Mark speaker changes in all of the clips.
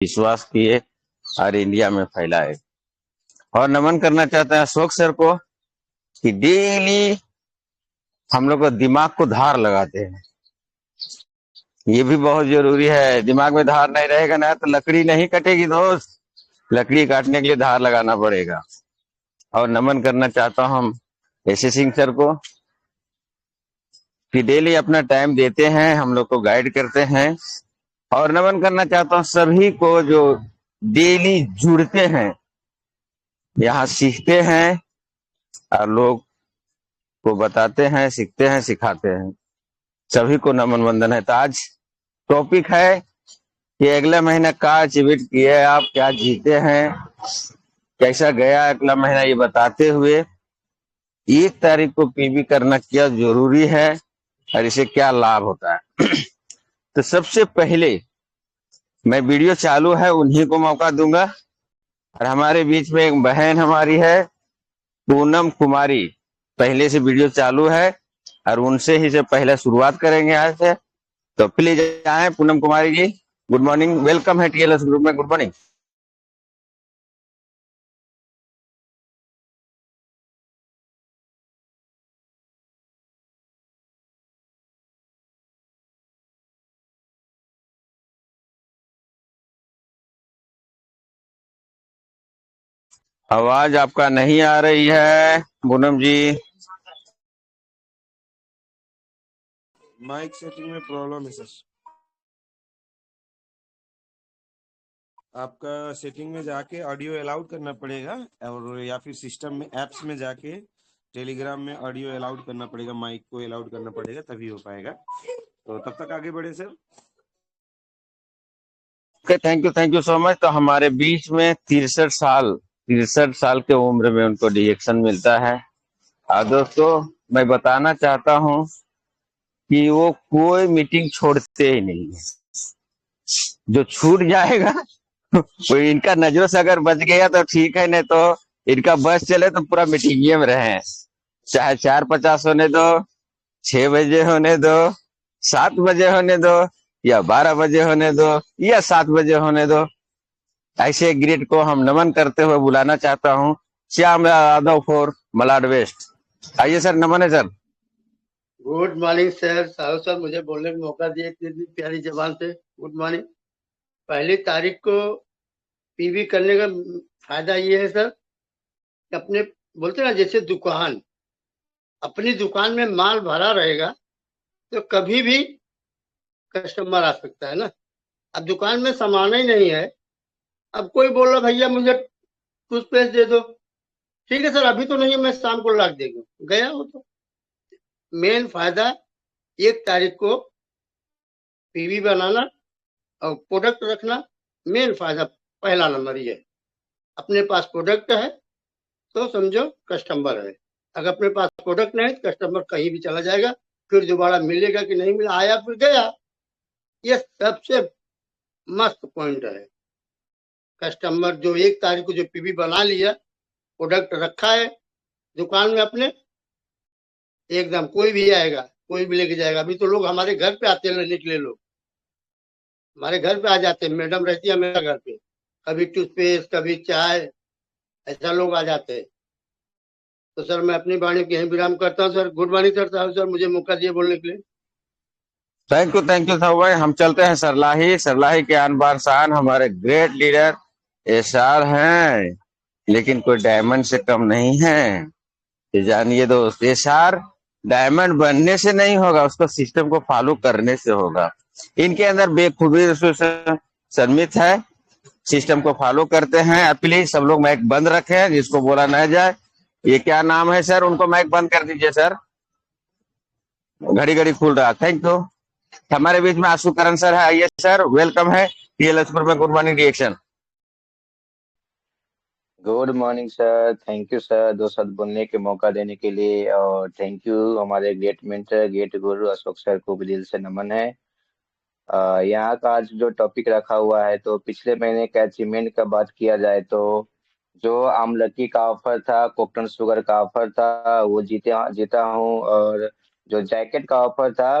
Speaker 1: विश्वास किए और इंडिया में फैलाए। और नमन करना चाहते हैं अशोक सर को कि डेली हम लोग को दिमाग को धार लगाते हैं। ये भी बहुत जरूरी है। दिमाग में धार नहीं रहेगा ना तो लकड़ी नहीं कटेगी दोस्त। लकड़ी काटने के लिए धार लगाना पड़ेगा। और नमन करना चाहता हूँ हम एस सिंह सर को कि डेली अपना टाइम देते हैं, हम लोग को गाइड करते हैं। और नमन करना चाहता हूँ सभी को जो डेली जुड़ते हैं, यहाँ सीखते हैं और लोग को बताते हैं, सीखते हैं, सिखाते हैं। सभी को नमन वंदन है। तो आज टॉपिक है कि अगला महीना क्या अचीव किए आप, क्या जीते हैं, कैसा गया अगला महीना, ये बताते हुए 1 तारीख को पीवी करना क्या जरूरी है और इसे क्या लाभ होता है। तो सबसे पहले मैं वीडियो चालू है उन्हीं को मौका दूंगा। और हमारे बीच में एक बहन हमारी है पूनम कुमारी, पहले से वीडियो चालू है और उनसे ही से पहले शुरुआत करेंगे आज से। तो प्लीज आए Poonam Kumari ji. Good morning, welcome है टीएलएस ग्रुप में। Good morning. आवाज आपका नहीं आ रही है पूनम जी।
Speaker 2: माइक सेटिंग में प्रॉब्लम है सर। आपका सेटिंग में जाके ऑडियो अलाउड करना पड़ेगा और या फिर सिस्टम में एप्स में जाके टेलीग्राम में ऑडियो अलाउड करना पड़ेगा, माइक को अलाउड करना पड़ेगा, तभी हो पाएगा। तो तब तक आगे बढ़े sir.
Speaker 1: Okay, thank you so much. तो हमारे बीच में 63 साल के उम्र में उनको डिजेक्शन मिलता है। और दोस्तों मैं बताना चाहता हूँ कि वो कोई मीटिंग छोड़ते ही नहीं है। जो छूट जाएगा वो इनका नजरों से अगर बच गया तो ठीक है, नहीं तो इनका बस चले तो पूरा मीटिंग में रहे। चाहे 4:50 होने दो, 6 बजे होने दो, 7 बजे होने दो, या 12 बजे होने दो, या 7 बजे होने दो। ऐसे ग्रेड को हम नमन करते हुए बुलाना चाहता हूँ श्याम यादव फॉर मलाड वेस्ट। आइए सर, नमन है sir.
Speaker 3: Good morning sir. Sahu sir मुझे बोलने का मौका दिए इतनी प्यारी जबान से। Good morning. 1 तारीख को पीवी करने का फायदा ये है सर कि अपने बोलते ना, जैसे दुकान, अपनी दुकान में माल भरा रहेगा तो कभी भी कस्टमर आ सकता है ना। अब दुकान में सामान ही नहीं है, अब कोई बोल रहा भैया मुझे टूथपेस्ट दे दो, ठीक है सर अभी तो नहीं है, मैं शाम को ला देगा, गया हो। तो मेन फायदा 1 तारीख को पीवी बनाना और प्रोडक्ट रखना, मेन फायदा पहला नंबर ये है। अपने पास प्रोडक्ट है तो समझो कस्टमर है। अगर अपने पास प्रोडक्ट नहीं तो कस्टमर कहीं भी चला जाएगा, फिर दोबारा मिलेगा कि नहीं मिला, आया फिर गया। ये सबसे मस्त पॉइंट है। कस्टमर जो 1 तारीख को जो पीवी बना लिया, प्रोडक्ट रखा है दुकान में अपने, एकदम कोई भी आएगा, कोई भी लेके जाएगा। अभी तो लोग हमारे घर पे आते हैं लेने के लिए, लोग हमारे घर पे आ जाते हैं, मैडम रहती है मेरे घर पे, कभी टूथपेस्ट कभी चाय, ऐसा लोग आ जाते हैं। तो सर मैं अपनी वाणी को यहीं विराम करता हूँ सर। Good morning sir. साहब सर मुझे मौका दिए बोलने के लिए।
Speaker 1: थैंक यू साहब भाई। हम चलते हैं सरलाही। सरलाही के आन बान शान हमारे ग्रेट लीडर एसआर हैं, लेकिन कोई डायमंड से कम नहीं है। ये जानिए दोस्त, एसआर डायमंड बनने से नहीं होगा, उसको सिस्टम को फॉलो करने से होगा। इनके अंदर बेखूबी सम्मिलित है, सिस्टम को फॉलो करते हैं। प्लीज सब लोग माइक बंद रखें, जिसको बोला न जाए। ये क्या नाम है सर, उनको माइक बंद कर दीजिए सर, घड़ी घड़ी खुल रहा। Thank you. हमारे बीच में आशु करण सर है। आइए सर, वेलकम है टीएलएस में। Good morning reaction.
Speaker 4: Good morning sir. Thank you sir 2 शब्द बोलने के मौका देने के लिए, और थैंक यू हमारे ग्रेट मेंटर ग्रेट गुरु अशोक सर को भी दिल से नमन है। यहाँ का आज जो टॉपिक रखा हुआ है, तो पिछले महीने का अचीवमेंट का बात किया जाए तो जो आमलकी का ऑफर था, कोकटन शुगर का ऑफर था, वो जीता हूँ। और जो जैकेट का ऑफर था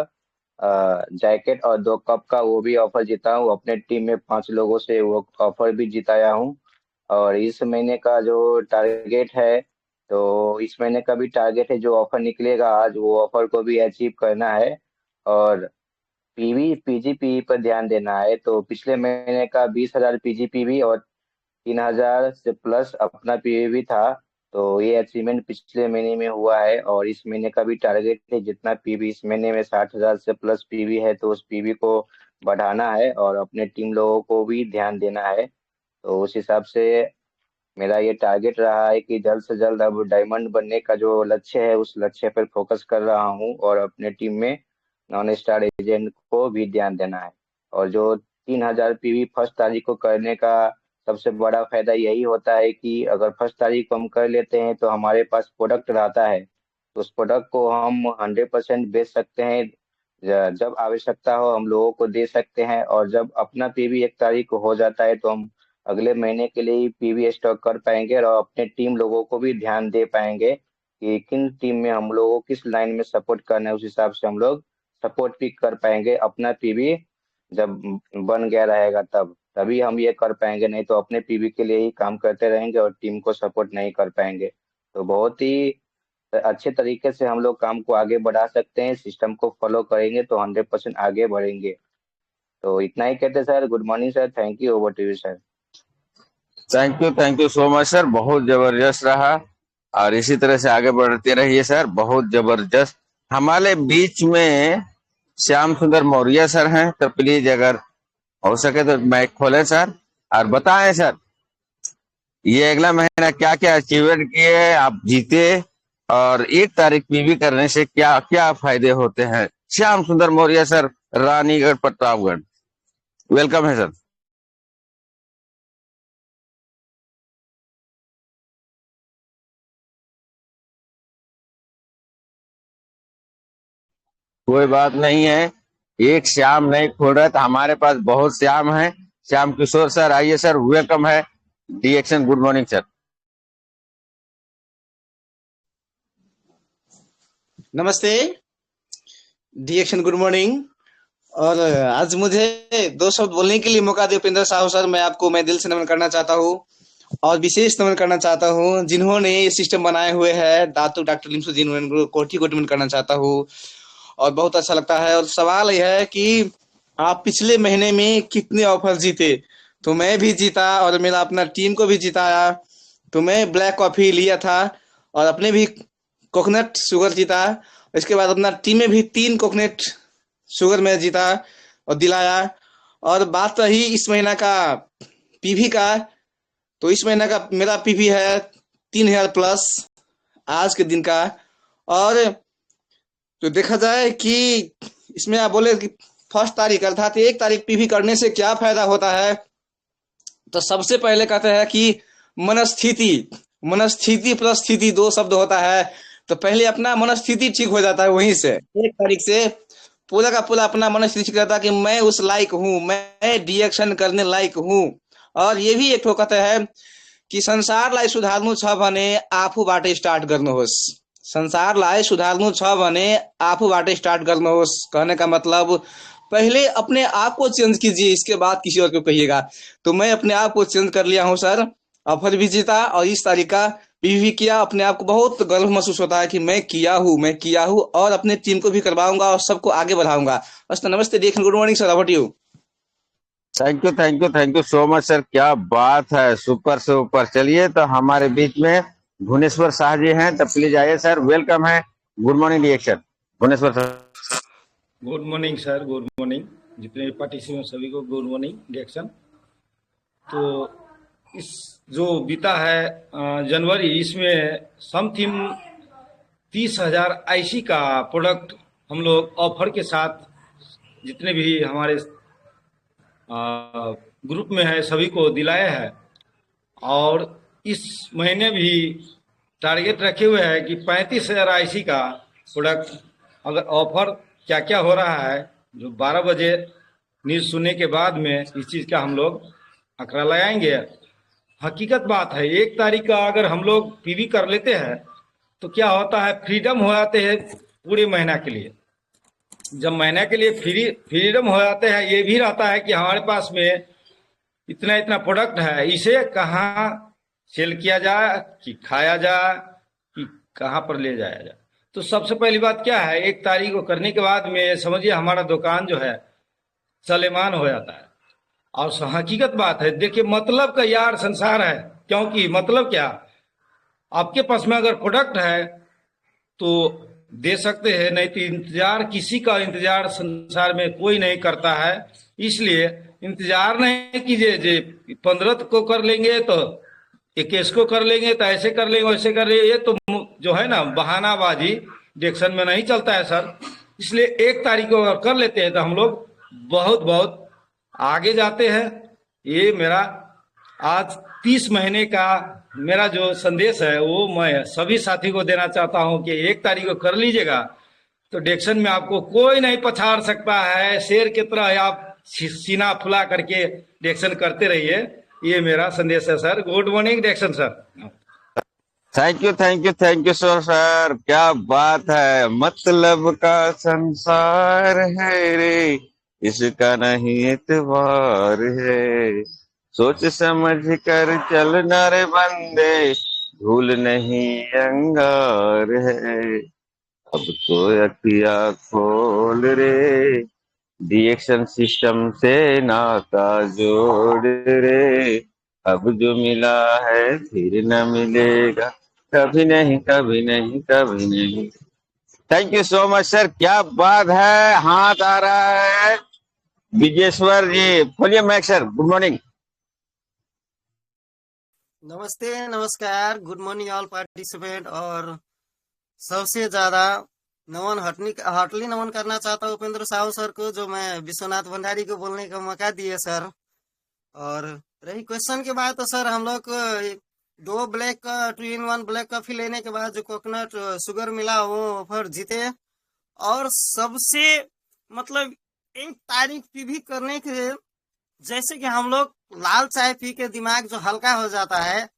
Speaker 4: जैकेट और 2 कप का वो भी ऑफर जीता हूँ। अपने टीम में 5 लोगों से वो ऑफर भी जिताया हूँ। और इस महीने का जो टारगेट है, तो इस महीने का भी टारगेट है, जो ऑफर निकलेगा आज वो ऑफर को भी अचीव करना है। और पीवी पीजीपी पर ध्यान देना है। तो पिछले महीने का 20,000 पीजीपीवी और 3,000 से प्लस अपना पीवी था। तो ये अचीवमेंट पिछले महीने में हुआ है और इस महीने का भी टारगेट है, जितना पीवी इस महीने में 60,000 से प्लस पीवी है तो उस पीवी को बढ़ाना है और अपने टीम लोगों को भी ध्यान देना है। तो उस हिसाब से मेरा ये टारगेट रहा है कि जल्द से जल्द अब डायमंड बनने का जो लक्ष्य है उस लक्ष्य पर फोकस कर रहा हूँ और अपने टीम में नॉन स्टार एजेंट को भी ध्यान देना है। और जो 3,000 पीवी फर्स्ट तारीख को करने का सबसे बड़ा फायदा यही होता है कि अगर फर्स्ट तारीख को हम कर लेते हैं तो हमारे पास प्रोडक्ट रहता है, तो उस प्रोडक्ट को हम 100% बेच सकते हैं। जब आवश्यकता हो हम लोगों को दे सकते हैं और जब अपना पीवी 1 तारीख को हो जाता है तो हम अगले महीने के लिए पीवी स्टॉक कर पाएंगे और अपने टीम लोगों को भी ध्यान दे पाएंगे कि किन टीम में हम लोगों को किस लाइन में सपोर्ट करना है, उस हिसाब से हम लोग सपोर्ट भी कर पाएंगे। अपना पीवी जब बन गया रहेगा तभी हम ये कर पाएंगे, नहीं तो अपने पीवी के लिए ही काम करते रहेंगे और टीम को सपोर्ट नहीं कर पाएंगे। तो बहुत ही अच्छे तरीके से हम लोग काम को आगे बढ़ा सकते हैं। सिस्टम को फॉलो करेंगे तो 100% आगे बढ़ेंगे। तो इतना ही कहते sir. Good morning sir. Thank you. Over to you sir.
Speaker 1: Thank you so much sir, बहुत जबरदस्त रहा और इसी तरह से आगे बढ़ते रहिए सर, बहुत जबरदस्त। हमारे बीच में श्याम सुंदर मौर्य सर हैं, तो प्लीज अगर हो सके तो माइक खोलें सर और बताएं सर ये अगला महीना क्या क्या अचीवमेंट किए, आप जीते और 1 तारीख पीवी करने से क्या क्या फायदे होते हैं। श्याम सुंदर मौर्य सर, रानीगढ़ प्रतापगढ़, वेलकम है सर। कोई बात नहीं है, एक श्याम नहीं खोल रहा, तो हमारे पास बहुत श्याम है। श्याम किशोर सर आइए सर, वेलकम है। D action, good morning sir.
Speaker 5: नमस्ते डी एक्शन, गुड मॉर्निंग। और आज मुझे 2 शब्द बोलने के लिए मौका दे उपेंद्र साहू सर, मैं दिल से नमन करना चाहता हूँ और विशेष नमन करना चाहता हूँ जिन्होंने ये सिस्टम बनाए हुए हैं। दातू डॉक्टर लिम्सू जी, उनको कोटि कोटि नमन करना चाहता हूँ और बहुत अच्छा लगता है। और सवाल यह है कि आप पिछले महीने में कितने ऑफर जीते? तो मैं भी जीता और मेरा अपना टीम को भी जिताया। तो मैं ब्लैक कॉफी लिया था और अपने भी कोकोनट शुगर जीता। इसके बाद अपना टीम में भी 3 कोकोनट शुगर में जीता और दिलाया। और बात रही इस महीना का पीवी का, तो इस महीना का मेरा पीवी है 3,000 प्लस आज के दिन का। और तो देखा जाए कि इसमें आप बोले कि फर्स्ट तारीख अर्थात 1 तारीख पीवी करने से क्या फायदा होता है, तो सबसे पहले कहते हैं कि मनस्थिति प्लस स्थिति 2 शब्द होता है। तो पहले अपना मनस्थिति ठीक हो जाता है, वहीं से 1 तारीख से पूरा का पूरा अपना मनस्थिति ठीक रहता है कि मैं उस लायक हूँ, मैं डिएक्शन करने लायक हूँ। और ये भी एक कहते हैं कि संसारलाई सुधार्नु छ भने आफूबाटै स्टार्ट गर्नुहोस्। संसारलाई सुधार्नु छ भने आफूबाटै स्टार्ट गर्नुहोस्। कहने का मतलब पहले अपने आप को चेंज कीजिए, इसके बाद किसी और को कहिएगा। तो मैं अपने आप को चेंज कर लिया हूँ सर, ऑफर भी जीता और इस तारीख का पीवी किया। अपने आप को बहुत गर्व महसूस होता है कि मैं किया हूँ और अपने टीम को भी करवाऊंगा और सबको आगे बढ़ाऊंगा। बस नमस्ते, देखिए, good morning sir, over to you.
Speaker 1: Thank you so much sir, क्या बात है, सुपर से ऊपर। चलिए, तो हमारे बीच में भुवनेश्वर शाह जी हैं, तो प्लीज आइए सर, वेलकम है। Good morning reaction, Bhubaneswar sir.
Speaker 6: Good morning sir, good morning जितने भी पार्टिसिपेंट सभी को गुड मॉर्निंग रिएक्शन। तो इस जो बीता है जनवरी, इसमें समथिंग 30,000 आईसी का प्रोडक्ट हम लोग ऑफर के साथ जितने भी हमारे ग्रुप में है सभी को दिलाए हैं। और इस महीने भी टारगेट रखे हुए हैं कि 35,000 आईसी का प्रोडक्ट अगर ऑफर क्या क्या हो रहा है, जो 12 बजे न्यूज़ सुनने के बाद में इस चीज़ का हम लोग आंकड़ा लगाएंगे। हकीकत बात है, 1 तारीख का अगर हम लोग पीवी कर लेते हैं तो क्या होता है, फ्रीडम हो जाते हैं पूरे महीना के लिए। जब महीने के लिए फ्रीडम हो जाते हैं, ये भी रहता है कि हमारे पास में इतना इतना प्रोडक्ट है, इसे कहाँ सेल किया जाए, कि खाया जाए, कि कहाँ पर ले जाया जाए। तो सबसे पहली बात क्या है, 1 तारीख को करने के बाद में समझिए हमारा दुकान जो है सलेमान हो जाता है। और हकीकत बात है, देखिए मतलब का यार संसार है। क्योंकि मतलब क्या, आपके पास में अगर प्रोडक्ट है तो दे सकते हैं, नहीं तो इंतजार, किसी का इंतजार संसार में कोई नहीं करता है। इसलिए इंतजार नहीं कीजिए, जे 15 को कर लेंगे तो 21 को कर लेंगे, तो ऐसे कर लेंगे वैसे कर लेंगे, ये तो जो है ना बहानाबाजी डिएक्शन में नहीं चलता है सर। इसलिए 1 तारीख को अगर कर लेते हैं तो हम लोग बहुत बहुत आगे जाते हैं। ये मेरा आज 30 महीने का मेरा जो संदेश है वो मैं सभी साथी को देना चाहता हूं कि 1 तारीख को कर लीजिएगा तो डिएक्शन में आपको कोई नहीं पछाड़ सकता है। शेर की तरह आप सीना फुला करके डिएक्शन करते रहिए, ये मेरा संदेश है सर। गुड मॉर्निंग डिएक्शन sir.
Speaker 1: Thank you thank you thank you sir. क्या बात है, मतलब का संसार है रे, इसका नहीं एतबार है, सोच समझ कर चलना रे बंदे, भूल नहीं अंगार है, अब तो अखिया खोल रे, डिएक्शन सिस्टम से नाता जोड़ रे, अब जो मिला है फिर न मिलेगा, कभी नहीं कभी नहीं कभी नहीं। Thank you so much sir, क्या बात है। हाथ आ रहा है विजेश्वर जी, बोलिए मैक सर। Good morning.
Speaker 7: नमस्ते, नमस्कार, गुड मॉर्निंग ऑल पार्टिसिपेंट। और सबसे ज्यादा हार्टली नमन करना चाहता हूँ उपेंद्र साहू सर को, जो मैं विश्वनाथ भंडारी को बोलने का मौका दिए सर। और रही क्वेश्चन के बाद, तो सर हम लोग को 2 ब्लैक का 2-in-1 ब्लैक कॉफी लेने के बाद जो कोकोनट शुगर मिला वो ऑफर जीते। और सबसे मतलब 1 तारीख पीवी करने के, जैसे कि हम लोग लाल चाय पी के दिमाग जो हल्का हो जाता है,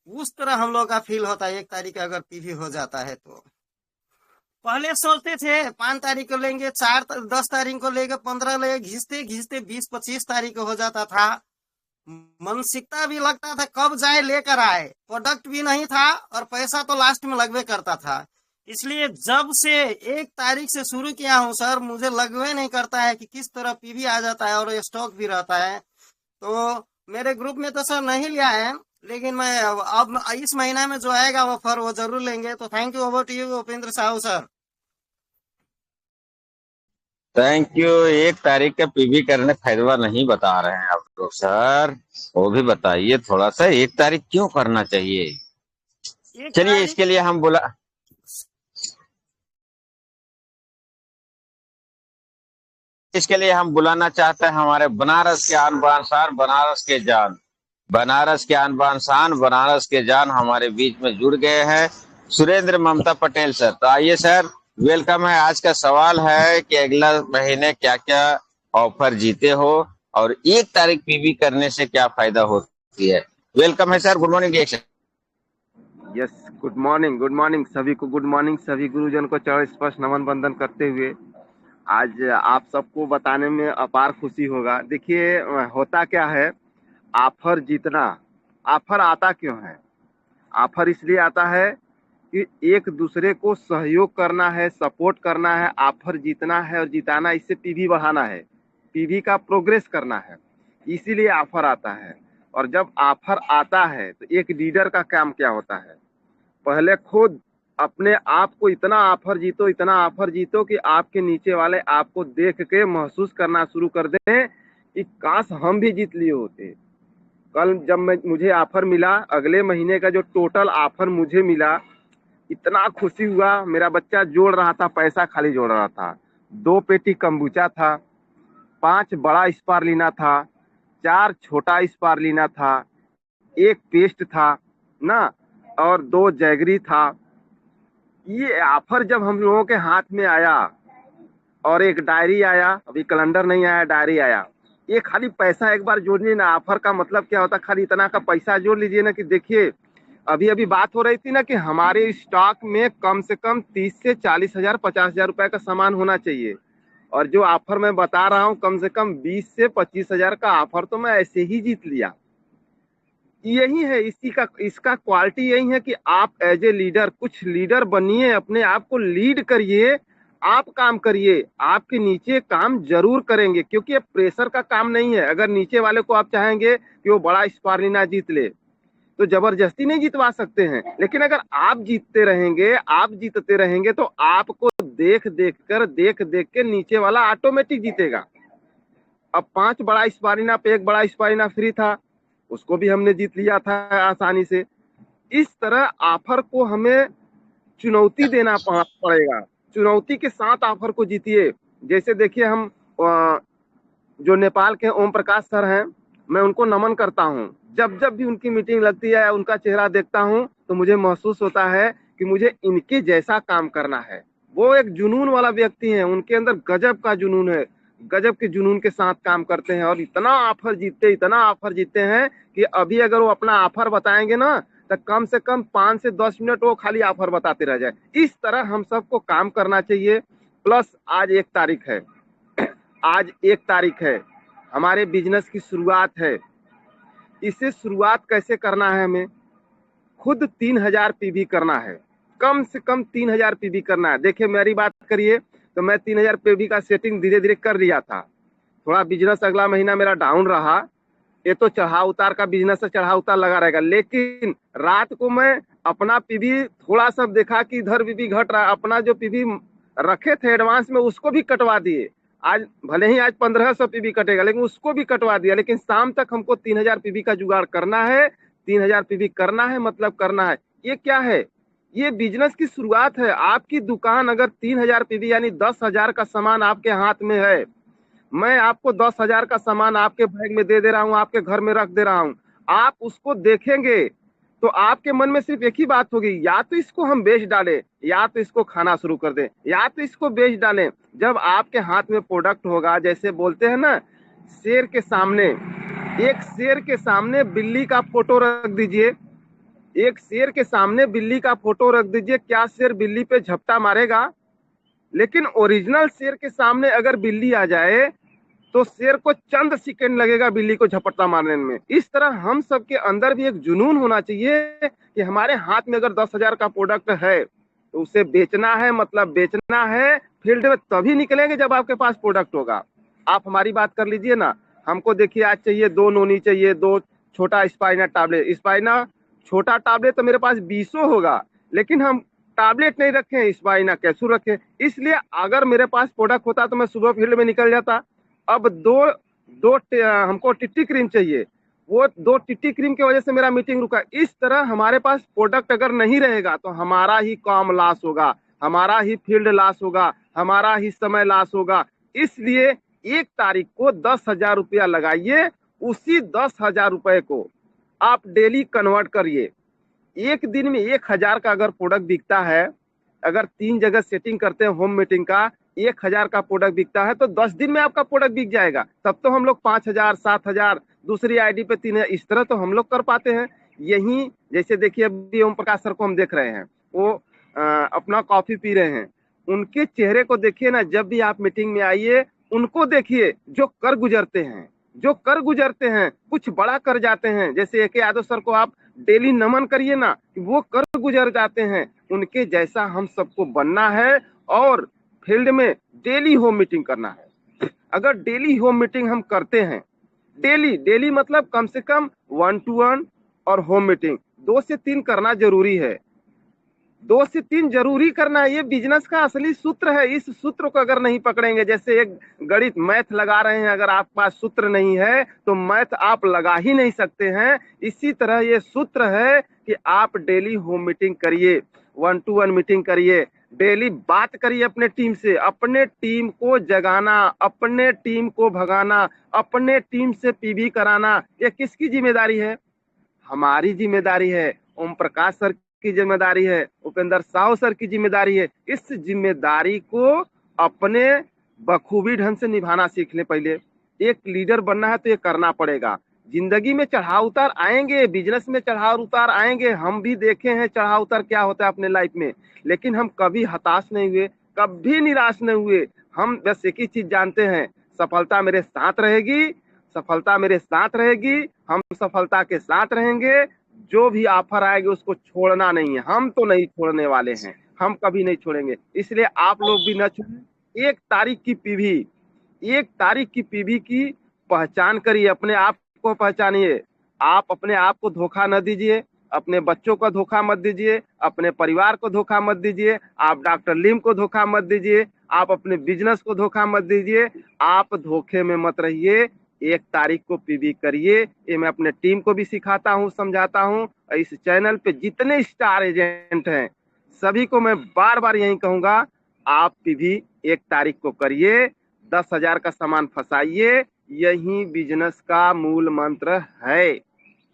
Speaker 7: उस तरह हम लोग का फील होता है 1 तारीख अगर पीवी हो जाता है तो। पहले सोचते थे 5 तारीख को लेंगे, 10 तारीख को लेंगे, 15 लेंगे, घिसते घिसते 20-25 तारीख को हो जाता था। मानसिकता भी लगता था कब जाए लेकर आए, प्रोडक्ट भी नहीं था और पैसा तो लास्ट में लगवे करता था। इसलिए जब से 1 तारीख से शुरू किया हूँ सर, मुझे लगवे नहीं करता है कि किस तरह पीवी आ जाता है और स्टॉक भी रहता है। तो मेरे ग्रुप में तो सर नहीं लिया है, लेकिन मैं अब इस महीना में जो आएगा ऑफर वो जरूर लेंगे। तो thank you, over to you Upendra Sahu sir.
Speaker 1: Thank you. 1 तारीख का पीवी करने फायदा नहीं बता रहे हैं आप लोग सर, वो भी बताइए थोड़ा सा, 1 तारीख क्यों करना चाहिए। चलिए इसके लिए हम बुलाना चाहते हैं हमारे बनारस के आन बान शान, बनारस के आन बान शान, बनारस के जान हमारे बीच में जुड़ गए हैं सुरेंद्र ममता पटेल सर। तो आइए सर, वेलकम है। आज का सवाल है कि अगला महीने क्या क्या ऑफर जीते हो और 1 तारीख पीवी करने से क्या फायदा होती है। वेलकम है सर, गुड मॉर्निंग डिएक्शन।
Speaker 8: यस, गुड मॉर्निंग सभी को, गुड मॉर्निंग सभी गुरुजन को चरण स्पर्श नमन बंदन करते हुए आज आप सबको बताने में अपार खुशी होगा। देखिए होता क्या है, ऑफर जीतना, ऑफर आता क्यों है, ऑफर इसलिए आता है कि एक दूसरे को सहयोग करना है, सपोर्ट करना है, ऑफर जीतना है और जिताना, इससे पीवी बढ़ाना है, पीवी का प्रोग्रेस करना है, इसीलिए ऑफर आता है। और जब ऑफर आता है तो एक लीडर का काम क्या होता है, पहले खुद अपने आप को इतना ऑफर जीतो कि आपके नीचे वाले आपको देख के महसूस करना शुरू कर दें कि काश हम भी जीत लिए होते। कल जब मुझे ऑफर मिला, अगले महीने का जो टोटल ऑफर मुझे मिला, इतना खुशी हुआ। मेरा बच्चा जोड़ रहा था, पैसा खाली जोड़ रहा था। 2 पेटी कम्बुचा था, 5 बड़ा स्पारुलिना था, 4 छोटा स्पारुलिना था, 1 पेस्ट था ना, और 2 जैगरी था। ये ऑफर जब हम लोगों के हाथ में आया और एक डायरी आया, अभी कैलेंडर नहीं आया, डायरी आया, ये खाली पैसा एक बार जोड़िए ना। ऑफर का मतलब क्या होता है, खाली इतना का पैसा जोड़ लीजिए ना कि देखिए अभी बात हो रही थी ना कि हमारे स्टॉक में कम से कम 30 से 40 हजार 50 हजार रुपए का सामान होना चाहिए। और जो ऑफर मैं बता रहा हूँ कम से कम 20 से 25 हजार का ऑफर तो मैं ऐसे ही जीत लिया। यही है इसका क्वालिटी यही है कि आप एज ए लीडर कुछ लीडर बनिए, अपने आप को लीड करिए, आप काम करिए, आपके नीचे काम जरूर करेंगे, क्योंकि ये प्रेशर का काम नहीं है। अगर नीचे वाले को आप चाहेंगे कि वो बड़ा स्पार्लिना जीत ले तो जबरदस्ती नहीं जितवा सकते हैं, लेकिन अगर आप जीतते रहेंगे, आप जीतते रहेंगे तो आपको देख देख के नीचे वाला ऑटोमेटिक जीतेगा। अब 5 बड़ा स्पार्लिना पे 1 बड़ा स्पार्लिना फ्री था, उसको भी हमने जीत लिया था आसानी से। इस तरह ऑफर को हमें चुनौती देना पड़ेगा, चुनौती के साथ ऑफर को जीतिए। जैसे देखिए हम जो नेपाल के ओम प्रकाश सर हैं, मैं उनको नमन करता हूं। जब जब भी उनकी मीटिंग लगती है, उनका चेहरा देखता हूं तो मुझे महसूस होता है कि मुझे इनके जैसा काम करना है। वो एक जुनून वाला व्यक्ति हैं, उनके अंदर गजब का जुनून है, गजब के जुनून के साथ काम करते हैं और इतना ऑफर जीतते हैं कि अभी अगर वो अपना ऑफर बताएंगे ना तो कम से कम 5 से 10 मिनट वो खाली ऑफर बताते रह जाए। इस तरह हम सबको काम करना चाहिए। प्लस आज 1 तारीख है, आज 1 तारीख है, हमारे बिजनेस की शुरुआत है। इसे शुरुआत कैसे करना है, हमें खुद 3000 पीवी करना है, कम से कम 3000 पीवी करना है। देखिए मेरी बात करिए तो मैं 3000 पीवी का सेटिंग धीरे धीरे कर लिया था। थोड़ा बिजनेस अगला महीना मेरा डाउन रहा, ये तो चढ़ाव उतार का बिजनेस है, चढ़ाव उतार लगा रहेगा, लेकिन रात को मैं अपना पीवी थोड़ा सा देखा कि इधर पीवी घट रहा, अपना जो पीवी रखे थे एडवांस में उसको भी कटवा दिए। आज भले ही आज 1500 पीवी कटेगा, लेकिन उसको भी कटवा दिया। लेकिन शाम तक हमको 3000 पीवी का जुगाड़ करना है। 3000 पीवी करना है मतलब करना है। ये क्या है, ये बिजनेस की शुरुआत है। आपकी दुकान अगर 3000 पीवी यानी 10,000 का सामान आपके हाथ में है, मैं आपको 10,000 का सामान आपके बैग में दे रहा हूँ, आपके घर में रख दे रहा हूँ, आप उसको देखेंगे तो आपके मन में सिर्फ एक ही बात होगी, या तो इसको हम बेच डालें, या तो इसको खाना शुरू कर दें, या तो इसको बेच डालें। जब आपके हाथ में प्रोडक्ट होगा, जैसे बोलते हैं ना, शेर के सामने, एक शेर के सामने बिल्ली का फोटो रख दीजिए, एक शेर के सामने बिल्ली का फोटो रख दीजिए, क्या शेर बिल्ली पे झपटा मारेगा? लेकिन ओरिजिनल शेर के सामने अगर बिल्ली आ जाए तो शेर को चंद सेकंड लगेगा बिल्ली को झपट्टा मारने में। इस तरह हम सबके अंदर भी एक जुनून होना चाहिए कि हमारे हाथ में अगर 10,000 का प्रोडक्ट है तो उसे बेचना है, मतलब बेचना है। फील्ड में तभी निकलेंगे जब आपके पास प्रोडक्ट होगा। आप हमारी बात कर लीजिए ना, हमको देखिए आज चाहिए 2 नोनी चाहिए, 2 छोटा स्पाइना टैबलेट, स्पाइना छोटा टैबलेट तो मेरे पास 20 होगा, लेकिन हम टैबलेट नहीं रखे, स्पाइना कैप्सूल रखे। इसलिए अगर मेरे पास प्रोडक्ट होता तो मैं सुबह फील्ड में निकल जाता। अब दो हमको टिट्टी क्रीम चाहिए, वो 2 टिट्टी क्रीम की वजह से मेरा मीटिंग रुका। इस तरह हमारे पास प्रोडक्ट अगर नहीं रहेगा तो हमारा ही काम लॉस होगा, हमारा ही फील्ड लॉस होगा, हमारा ही समय लॉस होगा। इसलिए 1 तारीख को 10,000 रुपया लगाइए, उसी 10,000 रुपए को आप डेली कन्वर्ट करिए। एक दिन में 1,000 का अगर प्रोडक्ट बिकता है, अगर 3 जगह सेटिंग करते हैं होम मीटिंग का, 1,000 का प्रोडक्ट बिकता है तो 10 दिन में आपका प्रोडक्ट बिक जाएगा। तब तो हम लोग 5,000, 7,000, दूसरी आईडी पे 3,000, इस तरह तो हम लोग कर पाते हैं। यही जैसे देखिए अभी ओम प्रकाश सर को हम देख रहे हैं, वो अपना कॉफी पी रहे हैं, उनके चेहरे को देखिए ना। जब भी आप मीटिंग में आइए उनको देखिए, जो कर गुजरते हैं, जो कर गुजरते हैं, कुछ बड़ा कर जाते हैं। जैसे AK यादव सर को आप डेली नमन करिए ना, वो कर गुजर जाते हैं। उनके जैसा हम सबको बनना है और फील्ड में डेली होम मीटिंग करना है। अगर डेली होम मीटिंग हम करते हैं, डेली मतलब कम से कम 1 to 1 और होम मीटिंग 2 से 3 करना जरूरी है। 2 से 3 जरूरी करना है, ये बिजनेस का असली सूत्र है। इस सूत्र को अगर नहीं पकड़ेंगे, जैसे एक गणित मैथ लगा रहे हैं, अगर आपके पास सूत्र नहीं है तो मैथ आप लगा ही नहीं सकते हैं। इसी तरह ये सूत्र है कि आप डेली होम मीटिंग करिए, 1 to 1 मीटिंग करिए, डेली बात करिए अपने टीम से, अपने टीम को जगाना, अपने टीम को भगाना, अपने टीम से पीवी कराना। ये किसकी जिम्मेदारी है? हमारी जिम्मेदारी है, ओम प्रकाश सर की जिम्मेदारी है, उपेंद्र साहू सर की जिम्मेदारी है। इस जिम्मेदारी को अपने बखूबी ढंग से निभाना सीख ले। पहले एक लीडर बनना है तो ये करना पड़ेगा। जिंदगी में चढ़ाव उतार आएंगे, बिजनेस में चढ़ाव उतार आएंगे, हम भी देखे हैं चढ़ाव उतार क्या होता है अपने लाइफ में, लेकिन हम कभी हताश नहीं हुए, कभी निराश नहीं हुए। हम बस एक ही चीज जानते हैं, सफलता मेरे साथ रहेगी, सफलता मेरे साथ रहेगी, हम सफलता के साथ रहेंगे। जो भी ऑफर आएगी उसको छोड़ना नहीं है, हम तो नहीं छोड़ने वाले हैं, हम कभी नहीं छोड़ेंगे। इसलिए आप लोग भी न छोड़ें। 1 तारीख की पीवी, 1 तारीख की पीवी की पहचान करिए, अपने आप को पहचानिए। आप अपने आप को धोखा न दीजिए, अपने बच्चों को धोखा मत दीजिए, अपने परिवार को धोखा मत दीजिए, आप डॉक्टर लिम को धोखा मत दीजिए, आप अपने बिजनेस को धोखा मत दीजिए। आप धोखे में मत रहिए। 1 तारीख को पीवी करिए। ये मैं अपने टीम को भी सिखाता हूँ, समझाता हूँ। इस चैनल पे जितने स्टार एजेंट हैं सभी को मैं बार बार यही कहूंगा, आप पीवी 1 तारीख को करिए, 10,000 का सामान फंसाइए। यही बिजनेस का मूल मंत्र है,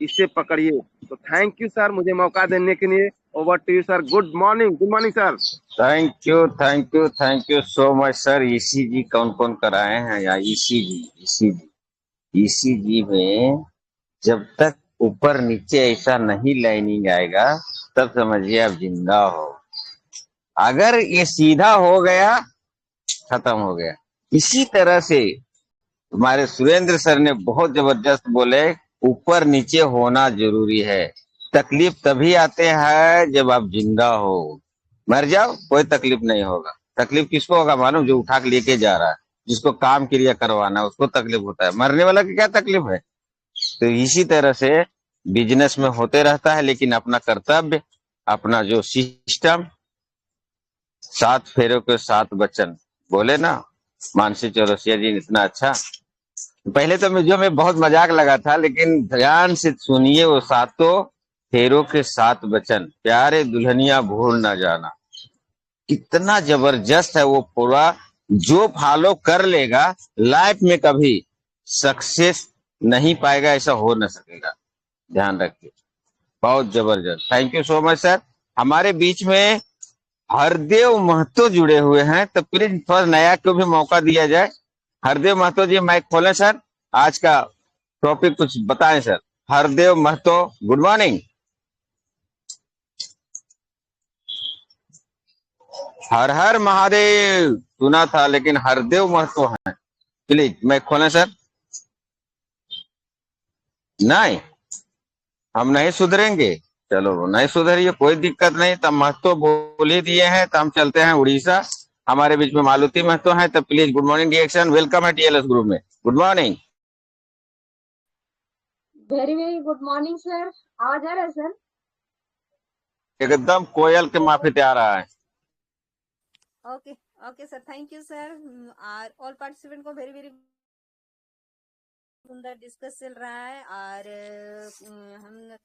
Speaker 8: इसे पकड़िए। तो थैंक यू सर, मुझे मौका देने के लिए। Over to you sir. Good morning sir.
Speaker 1: Thank you so much sir. ECG कौन कौन कराए हैं या ईसीजी में जब तक ऊपर नीचे ऐसा नहीं लाइनिंग आएगा तब समझिए आप जिंदा हो। अगर ये सीधा हो गया खत्म हो गया। इसी तरह से हमारे सुरेंद्र सर ने बहुत जबरदस्त बोले, ऊपर नीचे होना जरूरी है। तकलीफ तभी आते हैं जब आप जिंदा हो। मर जाओ कोई तकलीफ नहीं होगा। तकलीफ किसको होगा मालूम? जो उठा के लेके जा रहा है, जिसको काम क्रिया करवाना है उसको तकलीफ होता है। मरने वाला की क्या तकलीफ है? तो इसी तरह से बिजनेस में होते रहता है, लेकिन अपना कर्तव्य, अपना जो सिस्टम, 7 फेरों के 7 वचन बोले ना मानसी चौरसिया जी, इतना अच्छा। पहले तो मुझे में बहुत मजाक लगा था, लेकिन ध्यान से सुनिए वो 7 फेरों के 7 वचन। प्यारे दुल्हनिया भूल ना जाना, कितना जबरदस्त है वो पूरा। जो फॉलो कर लेगा लाइफ में कभी सक्सेस नहीं पाएगा, ऐसा हो न सकेगा। ध्यान रखिए, बहुत जबरदस्त। Thank you so much sir. हमारे बीच में हरदेव महतो जुड़े हुए हैं, तो प्लीज थोड़ा नया को भी मौका दिया जाए। हरदेव महतो जी माइक खोलें सर, आज का टॉपिक कुछ बताएं sir. Hardev Mahto, good morning. Har Har Mahadev सुना था, लेकिन हरदेव महतो हैं। प्लीज माइक खोलें सर। नहीं, हम नहीं सुधरेंगे। चलो नहीं सुधरिए, कोई दिक्कत नहीं। तब महतो बोल ही दिए हैं तो हम चलते हैं उड़ीसा। हमारे बीच में मालती महतो हैं, तो please good morning reaction. Welcome है टीएलएस ग्रुप में। Good morning.
Speaker 9: Very very good morning sir. आवाज आ रहा है सर?
Speaker 1: एकदम कोयल के माफी आ रहा है।
Speaker 9: Okay okay sir, thank you sir. All participant को वेरी वेरी सुंदर डिस्कस चल रहा है। और हम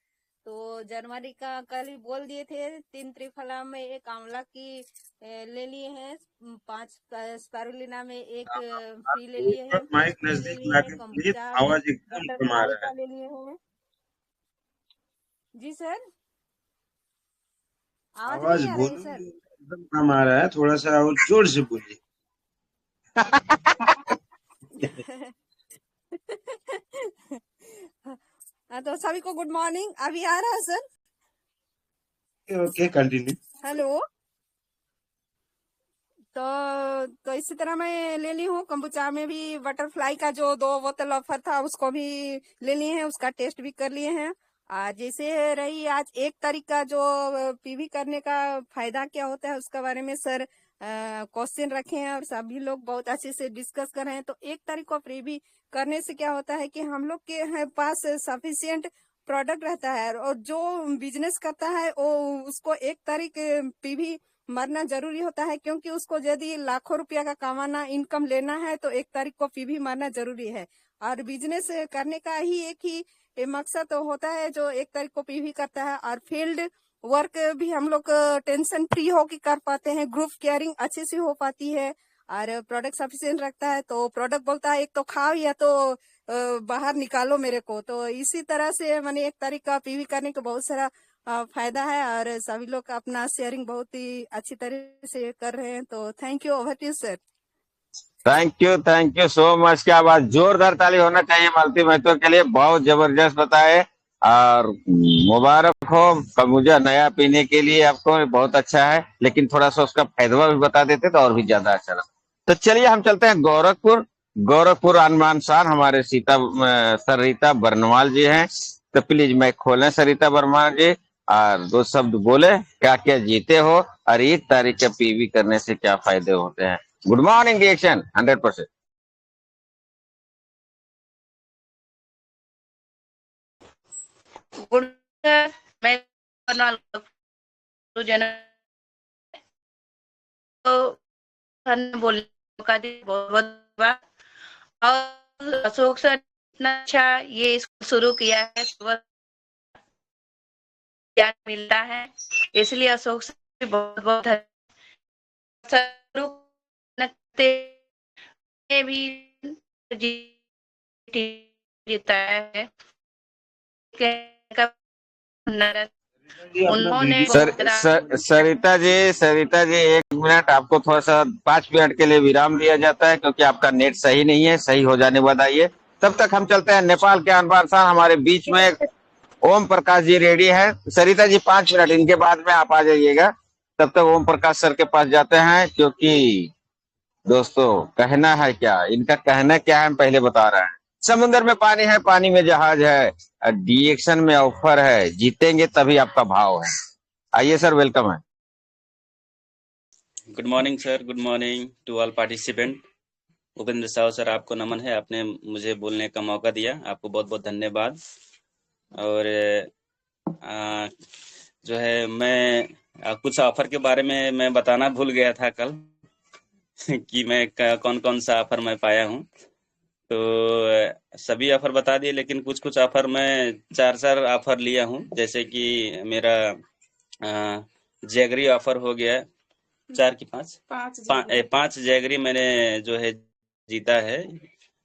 Speaker 9: तो जनवरी का कल ही बोल दिए थे, 3 त्रिफला में एक आंवला की ले लिए हैं, 5 स्पारुलिना में एक फ्री ले लिए हैं,
Speaker 2: माइक नजदीक लाके प्लीज, आवाज एकदम कम आ रहा है।
Speaker 9: ले लिए हैं जी सर।
Speaker 2: आवाज
Speaker 9: नहीं आ रही सर?
Speaker 2: एकदम कम आ रहा है, थोड़ा सा और जोर से बोलिए।
Speaker 9: तो सभी को गुड मॉर्निंग। अभी आ रहा है सर?
Speaker 2: Okay continue.
Speaker 9: हेलो। तो इसी तरह मैं ले ली हूँ। कंबुचा में भी बटरफ्लाई का जो 2 बोतल ऑफर था उसको भी ले लिए हैं, उसका टेस्ट भी कर लिए हैं। जैसे रही आज 1 तारीख का जो पीवी करने का फायदा क्या होता है उसके बारे में सर क्वेश्चन रखे हैं और सभी लोग बहुत अच्छे से डिस्कस कर रहे हैं। तो 1 तारीख को पीवी करने से क्या होता है कि हम लोग के पास सफिशिएंट प्रोडक्ट रहता है, और जो बिजनेस करता है वो उसको 1 तारीख पीवी मरना जरूरी होता है, क्योंकि उसको यदि लाखों रुपया का कमाना, इनकम लेना है तो 1 तारीख को पीवी मरना जरूरी है। और बिजनेस करने का ही एक ही मकसद तो होता है जो 1 तारीख को पीवी करता है। और फील्ड वर्क भी हम लोग टेंशन फ्री होकर कर पाते हैं, ग्रुप केयरिंग अच्छे से हो पाती है, और प्रोडक्ट सफिशिएंट रखता है। तो प्रोडक्ट बोलता है एक तो खाओ या तो बाहर निकालो मेरे को। तो इसी तरह से मैंने 1 तारीख का पीवी करने का बहुत सारा फायदा है, और सभी लोग अपना शेयरिंग बहुत ही अच्छी तरह से कर रहे हैं। तो thank you. Over to you sir.
Speaker 1: Thank you so much. क्या बात, जोरदार ताली होना चाहिए मालती महतो के लिए, बहुत जबरदस्त बताए। और मुबारक हो खरबूजा नया पीने के लिए, आपको बहुत अच्छा है। लेकिन थोड़ा सा उसका फायदा भी बता देते तो और भी ज्यादा अच्छा लगता। तो चलिए हम चलते हैं गोरखपुर। गोरखपुर अनुमानसार हमारे सरिता बर्नवाल जी हैं। तो प्लीज माइक खोलें सरिता बर्नवाल जी, और दो शब्द बोले, क्या क्या जीते हो और 1 तारीख का पीवी करने से क्या फायदे होते हैं। Good morning reaction 100%।
Speaker 10: Good sir, मैं बर्नवाल जन को बोलने का मौका दिया, बहुत बहुत धन्यवाद। और अशोक सर इतना अच्छा ये स्कूल शुरू किया है, सुबह ज्ञान मिलता है, इसलिए अशोक सर बहुत बहुत भी जीता है। उन्होंने
Speaker 1: सरिता जी 1 मिनट, आपको थोड़ा सा 5 मिनट के लिए विराम दिया जाता है क्योंकि आपका नेट सही नहीं है। सही हो जाने बाद आइए। तब तक हम चलते हैं नेपाल के अनुसार हमारे बीच में ओम प्रकाश जी रेडी है। सरिता जी 5 मिनट, इनके बाद में आप आ जाइएगा। तब तक ओम प्रकाश सर के पास जाते हैं, क्योंकि दोस्तों कहना है क्या, इनका कहना क्या है हम पहले बता रहे हैं। समुद्र में पानी है, पानी में जहाज है, डिएक्शन में ऑफर है, जीतेंगे तभी आपका भाव है। आइए सर, वेलकम है।
Speaker 11: Good morning sir, good morning to all participant. Upendra Sahu sir, आपको नमन है, आपने मुझे बोलने का मौका दिया, आपको बहुत बहुत धन्यवाद। और जो है मैं कुछ ऑफर के बारे में मैं बताना भूल गया था कल कि मैं कौन कौन सा ऑफर मैं पाया हूँ। तो सभी ऑफर बता दिए, लेकिन कुछ कुछ ऑफर मैं 4 ऑफर लिया हूँ। जैसे कि मेरा जैगरी ऑफर हो गया 4 की 5 जैगरी मैंने जो है जीता है।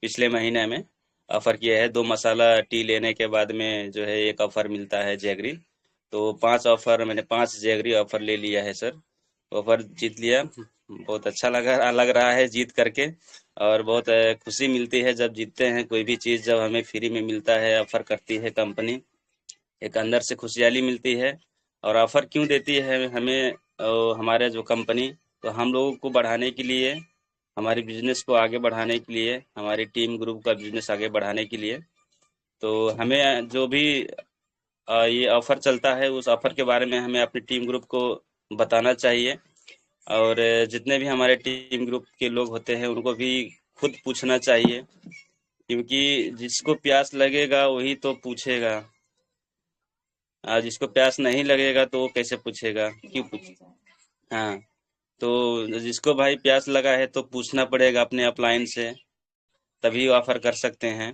Speaker 11: पिछले महीने में ऑफर किया है, 2 मसाला टी लेने के बाद में जो है 1 ऑफर मिलता है जैगरी। तो 5 ऑफर मैंने 5 जैगरी ऑफर ले लिया है सर। ऑफर जीत लिया, बहुत अच्छा लग रहा है जीत करके, और बहुत खुशी मिलती है जब जीतते हैं। कोई भी चीज़ जब हमें फ्री में मिलता है, ऑफर करती है कंपनी, एक अंदर से खुशहाली मिलती है। और ऑफर क्यों देती है हमें हमारे जो कंपनी, तो हम लोगों को बढ़ाने के लिए, हमारे बिजनेस को आगे बढ़ाने के लिए, हमारी टीम ग्रुप का बिजनेस आगे बढ़ाने के लिए। तो हमें जो भी ये ऑफर चलता है, उस ऑफर के बारे में हमें अपनी टीम ग्रुप को बताना चाहिए। और जितने भी हमारे टीम ग्रुप के लोग होते हैं उनको भी खुद पूछना चाहिए, क्योंकि जिसको प्यास लगेगा वही तो पूछेगा, जिसको प्यास नहीं लगेगा तो वो कैसे पूछेगा, क्यों पूछेगा। हाँ, तो जिसको भाई प्यास लगा है तो पूछना पड़ेगा अपने अपलाइन से, तभी ऑफर कर सकते हैं।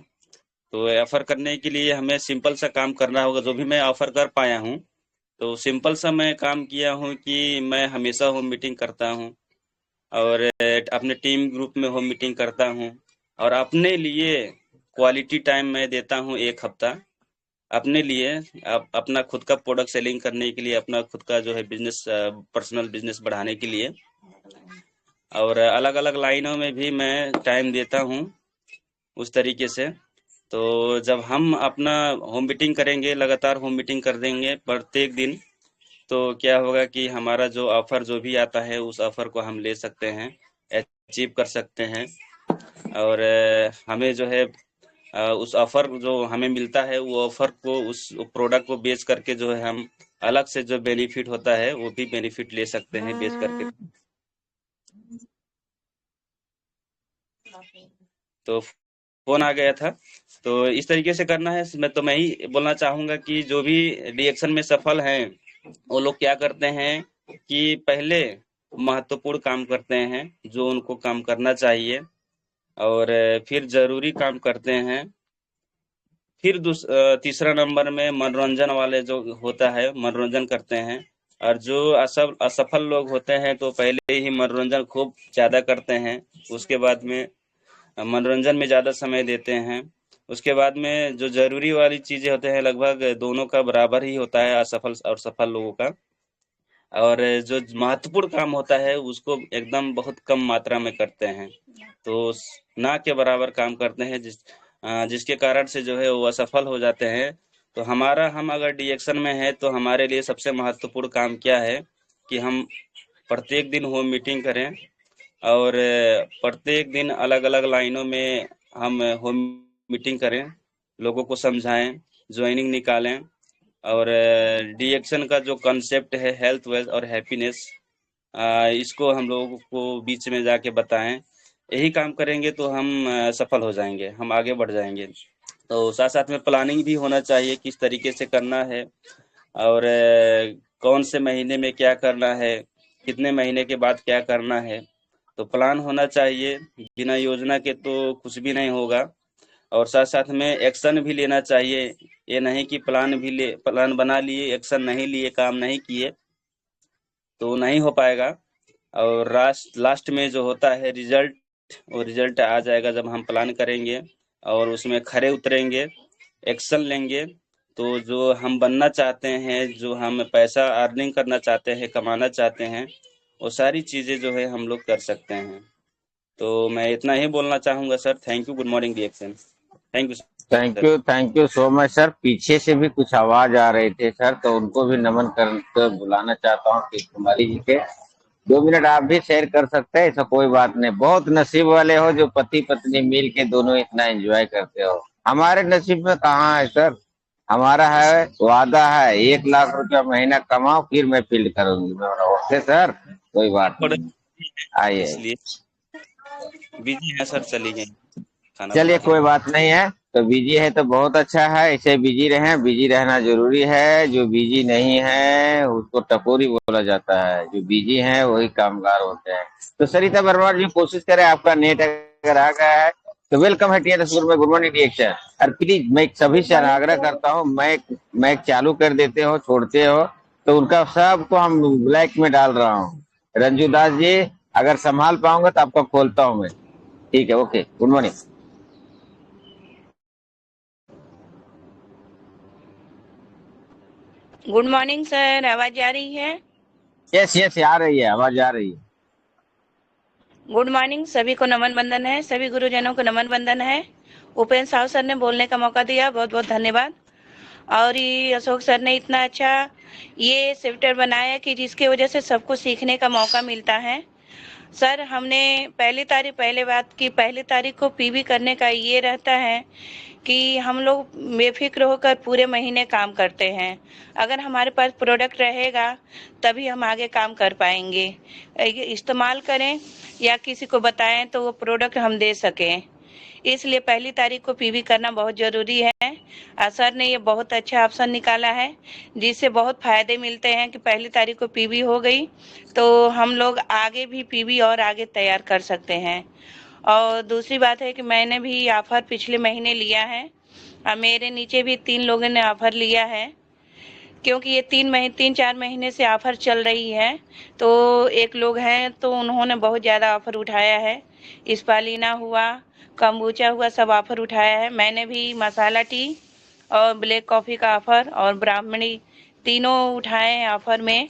Speaker 11: तो ऑफर करने के लिए हमें सिंपल सा काम करना होगा। जो भी मैं ऑफर कर पाया हूँ, तो सिंपल सा मैं काम किया हूँ कि मैं हमेशा होम मीटिंग करता हूँ, और अपने टीम ग्रुप में होम मीटिंग करता हूँ, और अपने लिए क्वालिटी टाइम मैं देता हूँ 1 हफ्ता अपने लिए, अपना खुद का प्रोडक्ट सेलिंग करने के लिए, अपना खुद का जो है बिजनेस, पर्सनल बिजनेस बढ़ाने के लिए। और अलग अलग लाइनों में भी मैं टाइम देता हूँ उस तरीके से। तो जब हम अपना होम मीटिंग करेंगे, लगातार होम मीटिंग कर देंगे प्रत्येक दिन, तो क्या होगा कि हमारा जो ऑफर जो भी आता है उस ऑफर को हम ले सकते हैं, अचीव कर सकते हैं। और हमें जो है उस ऑफर जो हमें मिलता है, वो ऑफर को, उस प्रोडक्ट को बेच करके जो है हम अलग से जो बेनिफिट होता है वो भी बेनिफिट ले सकते हैं बेच करके। तो फोन आ गया था, तो इस तरीके से करना है। मैं ही बोलना चाहूंगा कि जो भी रिएक्शन में सफल हैं वो लोग क्या करते हैं कि पहले महत्वपूर्ण काम करते हैं जो उनको काम करना चाहिए, और फिर जरूरी काम करते हैं। फिर तीसरा नंबर में मनोरंजन वाले जो होता है, मनोरंजन करते हैं। और जो असफल लोग होते हैं तो पहले ही मनोरंजन खूब ज्यादा करते हैं, उसके बाद में मनोरंजन में ज्यादा समय देते हैं। उसके बाद में जो जरूरी वाली चीजें होते हैं, लगभग दोनों का बराबर ही होता है, असफल और सफल लोगों का। और जो महत्वपूर्ण काम होता है उसको एकदम बहुत कम मात्रा में करते हैं, तो ना के बराबर काम करते हैं, जिसके कारण से जो है वो असफल हो जाते हैं। तो हम अगर डिएक्शन में है तो हमारे लिए सबसे महत्वपूर्ण काम क्या है कि हम प्रत्येक दिन होम मीटिंग करें, और प्रत्येक दिन अलग अलग लाइनों में हम होम मीटिंग करें, लोगों को समझाएं, ज्वाइनिंग निकालें और डिएक्शन का जो कंसेप्ट है हेल्थ वेल्थ और हैप्पीनेस, इसको हम लोगों को बीच में जाके बताएं। यही काम करेंगे तो हम सफल हो जाएंगे, हम आगे बढ़ जाएंगे। तो साथ साथ में प्लानिंग भी होना चाहिए, किस तरीके से करना है और कौन से महीने में क्या करना है, कितने महीने के बाद क्या करना है। तो प्लान होना चाहिए, बिना योजना के तो कुछ भी नहीं होगा। और साथ साथ में एक्शन भी लेना चाहिए, ये नहीं कि प्लान बना लिए, एक्शन नहीं लिए, काम नहीं किए तो नहीं हो पाएगा। और लास्ट में जो होता है रिजल्ट, वो रिजल्ट आ जाएगा जब हम प्लान करेंगे और उसमें खरे उतरेंगे, एक्शन लेंगे। तो जो हम बनना चाहते हैं, जो हम पैसा अर्निंग करना चाहते हैं, कमाना चाहते हैं, वो सारी चीज़ें जो है हम लोग कर सकते हैं। तो मैं इतना ही बोलना चाहूँगा sir. Thank you. Good morning डिएक्शन। Thank you sir.
Speaker 1: Thank you so much sir. पीछे से भी कुछ आवाज आ रहे थे सर, तो उनको भी नमन कर बुलाना चाहता हूँ कि कुमारी जी के 2 मिनट आप भी शेयर कर सकते हैं, ऐसा कोई बात नहीं। बहुत नसीब वाले हो जो पति पत्नी मिल के दोनों इतना एंजॉय करते हो। हमारे नसीब में कहाँ है सर। हमारा है वादा है 1 लाख रुपया महीना कमाओ फिर मैं फील्ड करूंगी। मैं बोला, ओके सर, कोई बात नहीं, आइए।
Speaker 11: इसलिए बिजी है सर, चली गई खाना
Speaker 1: चलिए
Speaker 11: बना
Speaker 1: कोई
Speaker 11: के।
Speaker 1: बात नहीं है, तो बिजी है तो बहुत अच्छा है, ऐसे बिजी रहें, बिजी रहना जरूरी है। जो बिजी नहीं है उसको टपोरी बोला जाता है, जो बिजी है वही कामगार होते हैं। तो सरिता वर्मा जी कोशिश करें, आपका नेट अगर आ गया है तो वेलकम है टीआर स्कूल में गुड मॉर्निंग रिएक्शन। और प्लीज मैं सभी से आग्रह करता हूँ, मैं चालू कर देते हो छोड़ते हो तो उनका सबको हम ब्लैक में डाल रहा हूँ। रंजू दास जी अगर संभाल पाऊंगा तो आपको खोलता हूँ मैं, ठीक है? Okay, good morning.
Speaker 10: Good morning sir, आवाज आ रही है?
Speaker 1: यस यस, आ रही है, आवाज आ रही है।
Speaker 10: गुड मॉर्निंग, सभी को नमन वंदन है, सभी गुरुजनों को नमन वंदन है। उपेंद्र साहु सर ने बोलने का मौका दिया, बहुत बहुत धन्यवाद। और ये अशोक सर ने इतना अच्छा ये सेक्टर बनाया कि जिसकी वजह से सबको सीखने का मौका मिलता है। सर हमने पहली तारीख को पीवी करने का ये रहता है कि हम लोग बेफिक्र होकर पूरे महीने काम करते हैं। अगर हमारे पास प्रोडक्ट रहेगा तभी हम आगे काम कर पाएंगे। इस्तेमाल करें या किसी को बताएं तो वो प्रोडक्ट हम दे सकें, इसलिए पहली तारीख को पीवी करना बहुत जरूरी है। सर ने ये बहुत अच्छा ऑप्शन निकाला है जिससे बहुत फायदे मिलते हैं कि पहली तारीख को पीवी हो गई तो हम लोग आगे भी पीवी और आगे तैयार कर सकते हैं। और दूसरी बात है कि मैंने भी ऑफर पिछले महीने लिया है और मेरे नीचे भी 3 लोगों ने ऑफर लिया है, क्योंकि ये 3-4 महीने से ऑफर चल रही है। तो एक लोग हैं तो उन्होंने बहुत ज़्यादा ऑफर उठाया है, स्पालिना हुआ, कम्बुचा हुआ, सब ऑफर उठाया है। मैंने भी मसाला टी और ब्लैक कॉफ़ी का ऑफर और ब्राह्मणी तीनों उठाए हैं ऑफर में,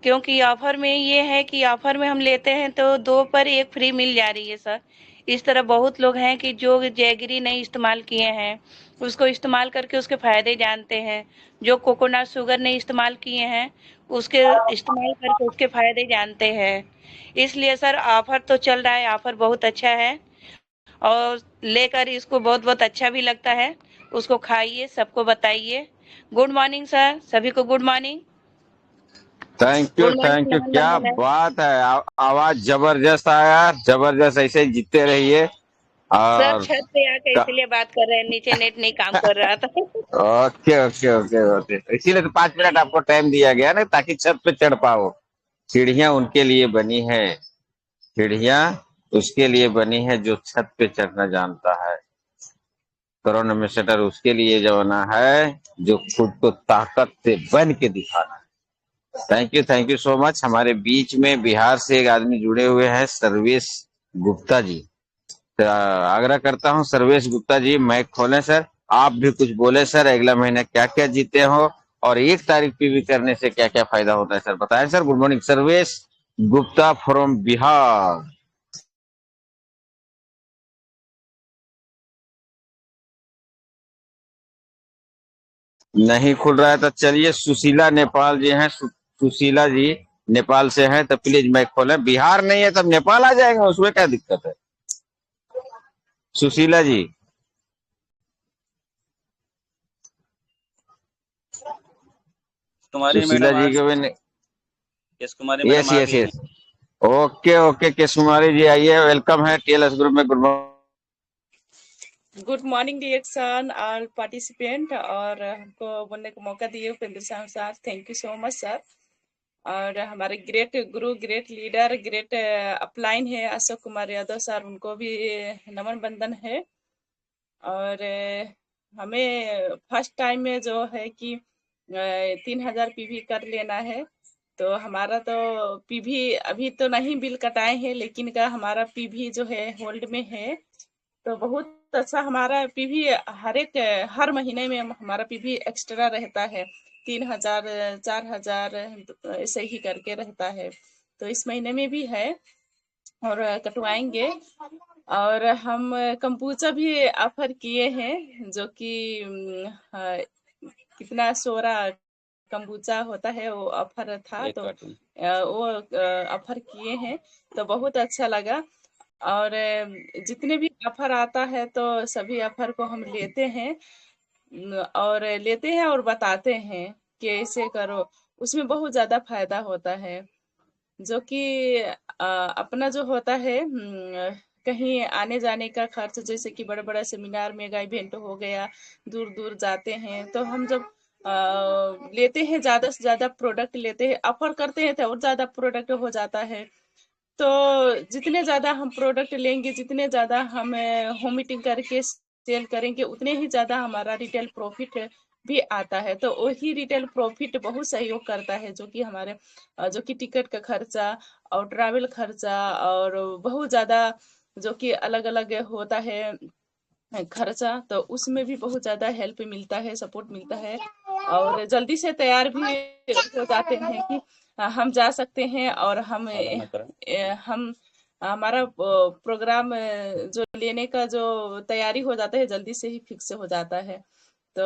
Speaker 10: क्योंकि ऑफर में ये है कि ऑफर में हम लेते हैं तो 2 पर 1 फ्री मिल जा रही है सर। इस तरह बहुत लोग हैं कि जो जैगरी नहीं इस्तेमाल किए हैं उसको इस्तेमाल करके उसके फायदे जानते हैं, जो कोकोनट शुगर नहीं इस्तेमाल किए हैं उसके इस्तेमाल करके उसके फायदे जानते हैं। इसलिए सर ऑफर तो चल रहा है, ऑफर बहुत अच्छा है और लेकर इसको बहुत बहुत अच्छा भी लगता है। उसको खाइए, सबको बताइए। गुड मॉर्निंग सर, सभी को good morning.
Speaker 1: Thank you
Speaker 10: good
Speaker 1: thank
Speaker 10: morning,
Speaker 1: you,
Speaker 10: नमन
Speaker 1: क्या
Speaker 10: वंदन है।
Speaker 1: बात है, आवाज जबरदस्त आया, जबरदस्त, ऐसे ही जीतते रहिए।
Speaker 10: सर
Speaker 1: और
Speaker 10: छत पे आके इसलिए बात कर रहे हैं, नीचे नेट नहीं काम कर रहा था।
Speaker 1: ओके ओके ओके ओके, इसीलिए तो 5 मिनट आपको टाइम दिया गया ना, ताकि छत पे चढ़ पाओ। सीढ़ियां उनके लिए बनी है, सीढ़ियां उसके लिए बनी है जो छत पे चढ़ना जानता है। करोड़ में शटर उसके लिए जो बना है जो खुद को ताकत से बन के दिखाना है। Thank you so much. हमारे बीच में बिहार से एक आदमी जुड़े हुए हैं, सर्वेश गुप्ता जी। तो आग्रह करता हूं सर्वेश गुप्ता जी माइक खोलें सर, आप भी कुछ बोले सर। अगला महीना क्या क्या जीते हो और 1 तारीख पीवी करने से क्या क्या फायदा होता है सर, बताएं sir. Good morning, Sarvesh Gupta from Bihar. नहीं खुल रहा है तो चलिए सुशीला नेपाल जी हैं, सुशीला जी नेपाल से हैं तो प्लीज माइक खोलें। बिहार नहीं है तब नेपाल आ जाएगा, उसमें क्या दिक्कत है। सुशीला जी,
Speaker 11: कुमारी
Speaker 1: सुशीला
Speaker 11: मैडम
Speaker 1: जी
Speaker 11: आ
Speaker 1: के भी
Speaker 11: यस कुमारी
Speaker 1: यस
Speaker 11: मैडम आ
Speaker 1: यस
Speaker 11: गई हैं।
Speaker 1: Yes, okay okay, Kesh Kumari ji आइए, वेलकम है टीएलएस ग्रुप में। Good morning.
Speaker 12: Good morning dear son all participant, और हमको बोलने का मौका दिए उपेंद्र साहब sir, thank you so much sir. और हमारे ग्रेट गुरु, ग्रेट लीडर, ग्रेट अपलाइन है अशोक कुमार यादव सर, उनको भी नमन बंदन है। और हमें फर्स्ट टाइम में जो है कि 3000 पीवी कर लेना है, तो हमारा तो पीवी अभी तो नहीं बिल कटाए हैं, लेकिन का हमारा पीवी जो है होल्ड में है। तो बहुत अच्छा हमारा पीवी हर महीने में हमारा पीवी एक्स्ट्रा रहता है, 3000 4000 ऐसे ही करके रहता है। तो इस महीने में भी है और कटवाएंगे। और हम कंपूचा भी ऑफर किए हैं, जो कि कितना 16 कंबूचा होता है, वो ऑफर था, तो वो ऑफर किए हैं, तो बहुत अच्छा लगा। और जितने भी ऑफर आता है तो सभी ऑफर को हम लेते हैं और बताते हैं कि ऐसे करो, उसमें बहुत ज्यादा फायदा होता है। जो कि अपना जो होता है कहीं आने जाने का खर्च, जैसे कि बड़ा बड़ा सेमिनार मेगा इवेंट हो गया, दूर दूर जाते हैं, तो हम जब लेते हैं, ज्यादा से ज्यादा प्रोडक्ट लेते हैं, ऑफर करते हैं तो और ज्यादा प्रोडक्ट हो जाता है। तो जितने ज्यादा हम प्रोडक्ट लेंगे, जितने ज्यादा हम होम मीटिंग करके सेल करेंगे, उतने ही ज्यादा हमारा रिटेल प्रॉफिट भी आता है। तो वही रिटेल प्रॉफिट बहुत सहयोग करता है, जो कि हमारे जो कि टिकट का खर्चा और ट्रैवल खर्चा और बहुत ज्यादा जो कि अलग अलग होता है खर्चा, तो उसमें भी बहुत ज्यादा हेल्प मिलता है, सपोर्ट मिलता है। और जल्दी से तैयार भी हो जाते हैं कि हम जा सकते हैं, और हम हमारा प्रोग्राम जो लेने का जो तैयारी हो जाता है, जल्दी से ही फिक्स हो जाता है। तो